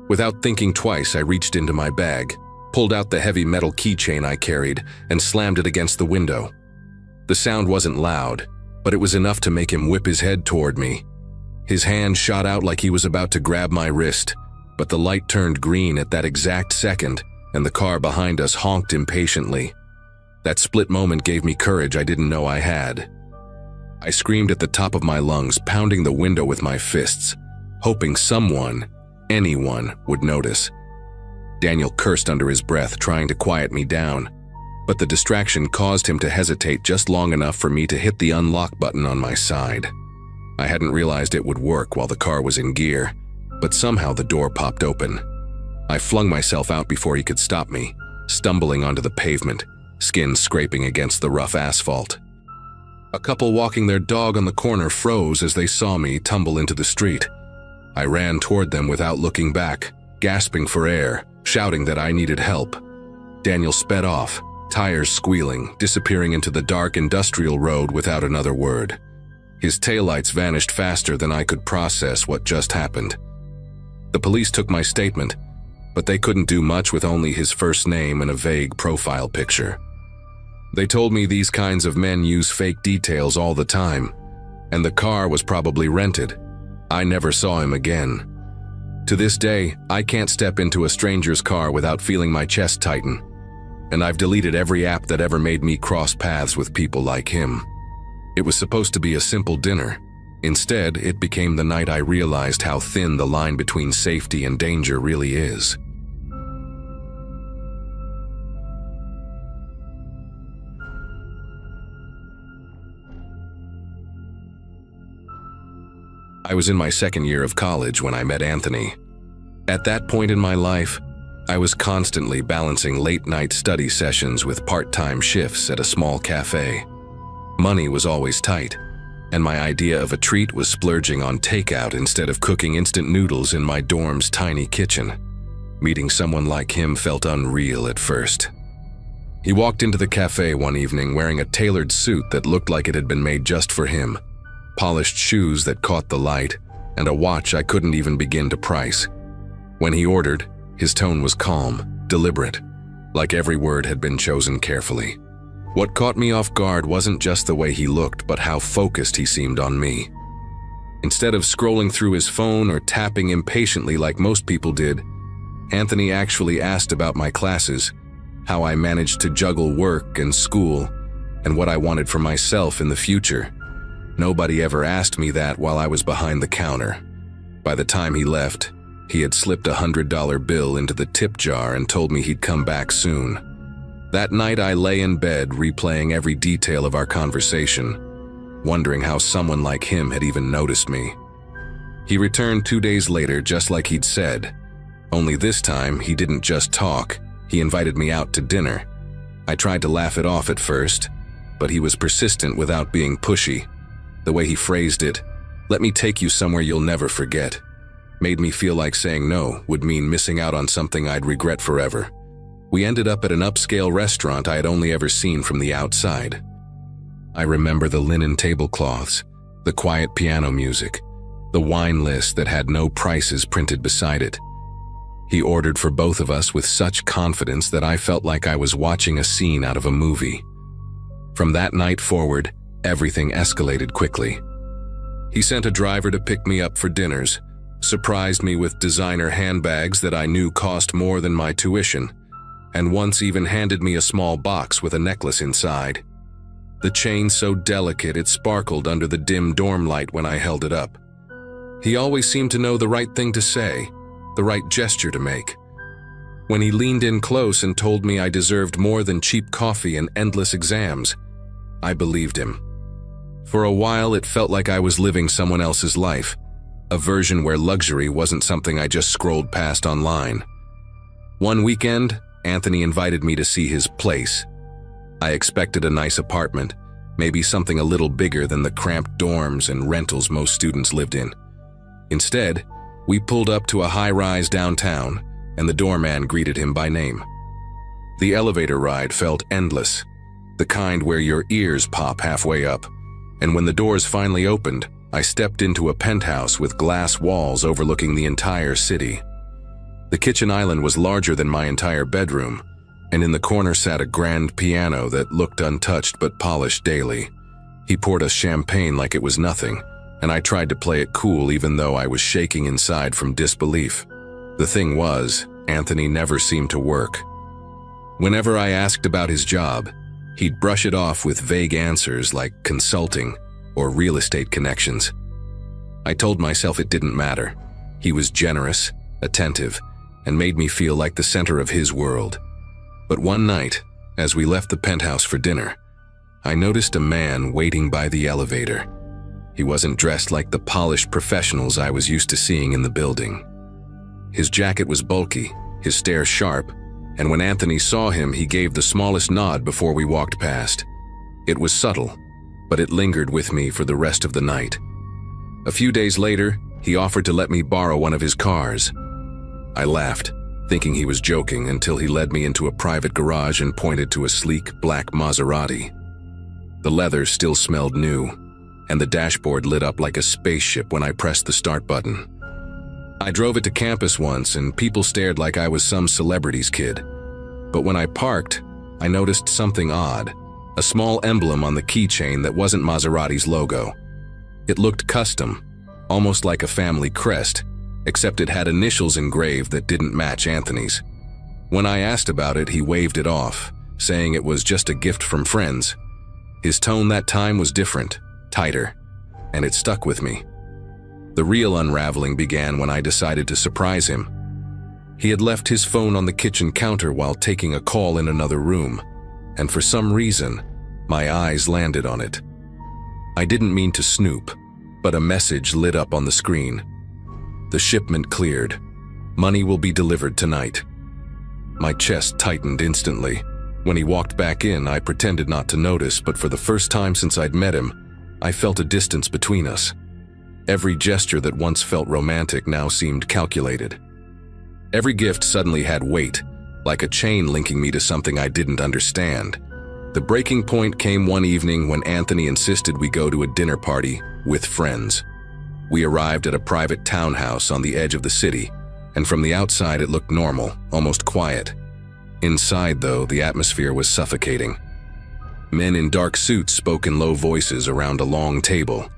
A: Without thinking twice, I reached into my bag, pulled out the heavy metal keychain I carried, and slammed it against the window. The sound wasn't loud, but it was enough to make him whip his head toward me. His hand shot out like he was about to grab my wrist, but the light turned green at that exact second, and the car behind us honked impatiently. That split moment gave me courage I didn't know I had. I screamed at the top of my lungs, pounding the window with my fists, hoping someone, anyone, would notice. Daniel cursed under his breath, trying to quiet me down, but the distraction caused him to hesitate just long enough for me to hit the unlock button on my side. I hadn't realized it would work while the car was in gear, but somehow the door popped open. I flung myself out before he could stop me, stumbling onto the pavement, skin scraping against the rough asphalt. A couple walking their dog on the corner froze as they saw me tumble into the street. I ran toward them without looking back, gasping for air, shouting that I needed help. Daniel sped off, tires squealing, disappearing into the dark industrial road without another word. His taillights vanished faster than I could process what just happened. The police took my statement, but they couldn't do much with only his first name and a vague profile picture. They told me these kinds of men use fake details all the time, and the car was probably rented. I never saw him again. To this day, I can't step into a stranger's car without feeling my chest tighten, and I've deleted every app that ever made me cross paths with people like him. It was supposed to be a simple dinner. Instead, it became the night I realized how thin the line between safety and danger really is. I was in my second year of college when I met Anthony. At that point in my life, I was constantly balancing late-night study sessions with part-time shifts at a small cafe. Money was always tight, and my idea of a treat was splurging on takeout instead of cooking instant noodles in my dorm's tiny kitchen. Meeting someone like him felt unreal at first. He walked into the cafe one evening wearing a tailored suit that looked like it had been made just for him, polished shoes that caught the light, and a watch I couldn't even begin to price. When he ordered, his tone was calm, deliberate, like every word had been chosen carefully. What caught me off guard wasn't just the way he looked, but how focused he seemed on me. Instead of scrolling through his phone or tapping impatiently like most people did, Anthony actually asked about my classes, how I managed to juggle work and school, and what I wanted for myself in the future. Nobody ever asked me that while I was behind the counter. By the time he left, he had slipped a $100 bill into the tip jar and told me he'd come back soon. That night I lay in bed replaying every detail of our conversation, wondering how someone like him had even noticed me. He returned 2 days later just like he'd said, only this time he didn't just talk, he invited me out to dinner. I tried to laugh it off at first, but he was persistent without being pushy. The way he phrased it, "Let me take you somewhere you'll never forget," made me feel like saying no would mean missing out on something I'd regret forever. We ended up at an upscale restaurant I had only ever seen from the outside. I remember the linen tablecloths, the quiet piano music, the wine list that had no prices printed beside it. He ordered for both of us with such confidence that I felt like I was watching a scene out of a movie. From that night forward, everything escalated quickly. He sent a driver to pick me up for dinners, surprised me with designer handbags that I knew cost more than my tuition, and once even handed me a small box with a necklace inside. The chain so delicate it sparkled under the dim dorm light when I held it up. He always seemed to know the right thing to say, the right gesture to make. When he leaned in close and told me I deserved more than cheap coffee and endless exams, I believed him. For a while, it felt like I was living someone else's life, a version where luxury wasn't something I just scrolled past online. One weekend, Anthony invited me to see his place. I expected a nice apartment, maybe something a little bigger than the cramped dorms and rentals most students lived in. Instead, we pulled up to a high-rise downtown, and the doorman greeted him by name. The elevator ride felt endless, the kind where your ears pop halfway up, and when the doors finally opened, I stepped into a penthouse with glass walls overlooking the entire city. The kitchen island was larger than my entire bedroom, and in the corner sat a grand piano that looked untouched but polished daily. He poured us champagne like it was nothing, and I tried to play it cool even though I was shaking inside from disbelief. The thing was, Anthony never seemed to work. Whenever I asked about his job, he'd brush it off with vague answers like consulting or real estate connections. I told myself it didn't matter. He was generous, attentive, and made me feel like the center of his world. But one night, as we left the penthouse for dinner, I noticed a man waiting by the elevator. He wasn't dressed like the polished professionals I was used to seeing in the building. His jacket was bulky, his stare sharp, and when Anthony saw him, he gave the smallest nod before we walked past. It was subtle, but it lingered with me for the rest of the night. A few days later, he offered to let me borrow one of his cars. I laughed, thinking he was joking, until he led me into a private garage and pointed to a sleek black Maserati. The leather still smelled new, and the dashboard lit up like a spaceship when I pressed the start button. I drove it to campus once, and people stared like I was some celebrity's kid. But when I parked, I noticed something odd, a small emblem on the keychain that wasn't Maserati's logo. It looked custom, almost like a family crest, except it had initials engraved that didn't match Anthony's. When I asked about it, he waved it off, saying it was just a gift from friends. His tone that time was different, tighter, and it stuck with me. The real unraveling began when I decided to surprise him. He had left his phone on the kitchen counter while taking a call in another room, and for some reason, my eyes landed on it. I didn't mean to snoop, but a message lit up on the screen. The shipment cleared. Money will be delivered tonight. My chest tightened instantly. When he walked back in, I pretended not to notice, but for the first time since I'd met him, I felt a distance between us. Every gesture that once felt romantic now seemed calculated. Every gift suddenly had weight, like a chain linking me to something I didn't understand. The breaking point came one evening when Anthony insisted we go to a dinner party with friends. We arrived at a private townhouse on the edge of the city, and from the outside it looked normal, almost quiet. Inside, though, the atmosphere was suffocating. Men in dark suits spoke in low voices around a long table,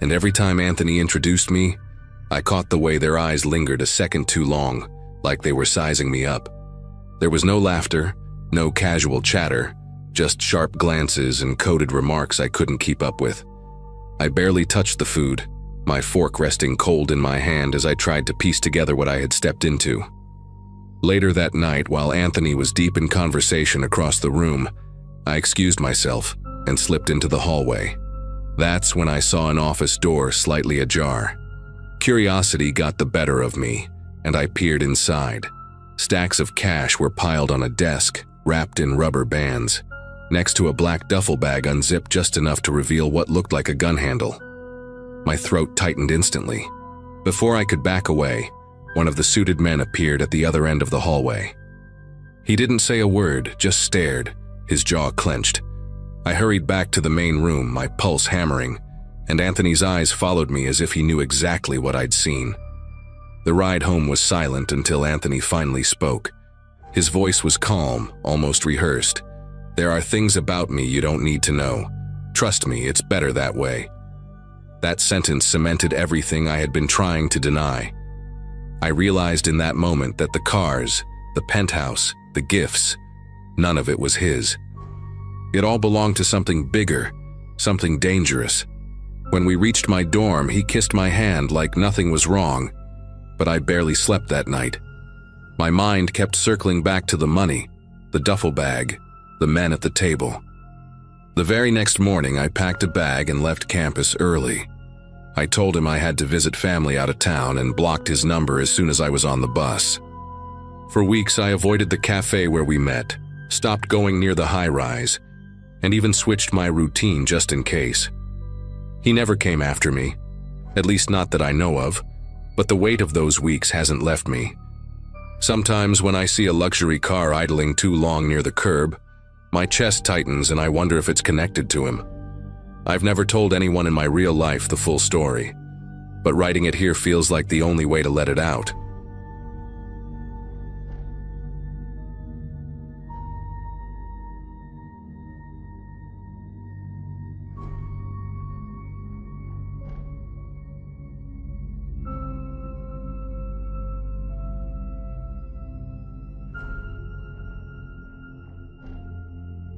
A: and every time Anthony introduced me, I caught the way their eyes lingered a second too long, like they were sizing me up. There was no laughter, no casual chatter, just sharp glances and coded remarks I couldn't keep up with. I barely touched the food, my fork resting cold in my hand as I tried to piece together what I had stepped into. Later that night, while Anthony was deep in conversation across the room, I excused myself and slipped into the hallway. That's when I saw an office door slightly ajar. Curiosity got the better of me, and I peered inside. Stacks of cash were piled on a desk, wrapped in rubber bands, next to a black duffel bag unzipped just enough to reveal what looked like a gun handle. My throat tightened instantly. Before I could back away, one of the suited men appeared at the other end of the hallway. He didn't say a word, just stared, his jaw clenched. I hurried back to the main room, my pulse hammering, and Anthony's eyes followed me as if he knew exactly what I'd seen. The ride home was silent until Anthony finally spoke. His voice was calm, almost rehearsed. "There are things about me you don't need to know. Trust me, it's better that way." That sentence cemented everything I had been trying to deny. I realized in that moment that the cars, the penthouse, the gifts, none of it was his. It all belonged to something bigger, something dangerous. When we reached my dorm, he kissed my hand like nothing was wrong, but I barely slept that night. My mind kept circling back to the money, the duffel bag, the men at the table. The very next morning, I packed a bag and left campus early. I told him I had to visit family out of town and blocked his number as soon as I was on the bus. For weeks, I avoided the cafe where we met, stopped going near the high-rise, and even switched my routine just in case. He never came after me, at least not that I know of, but the weight of those weeks hasn't left me. Sometimes when I see a luxury car idling too long near the curb, my chest tightens and I wonder if it's connected to him. I've never told anyone in my real life the full story, but writing it here feels like the only way to let it out.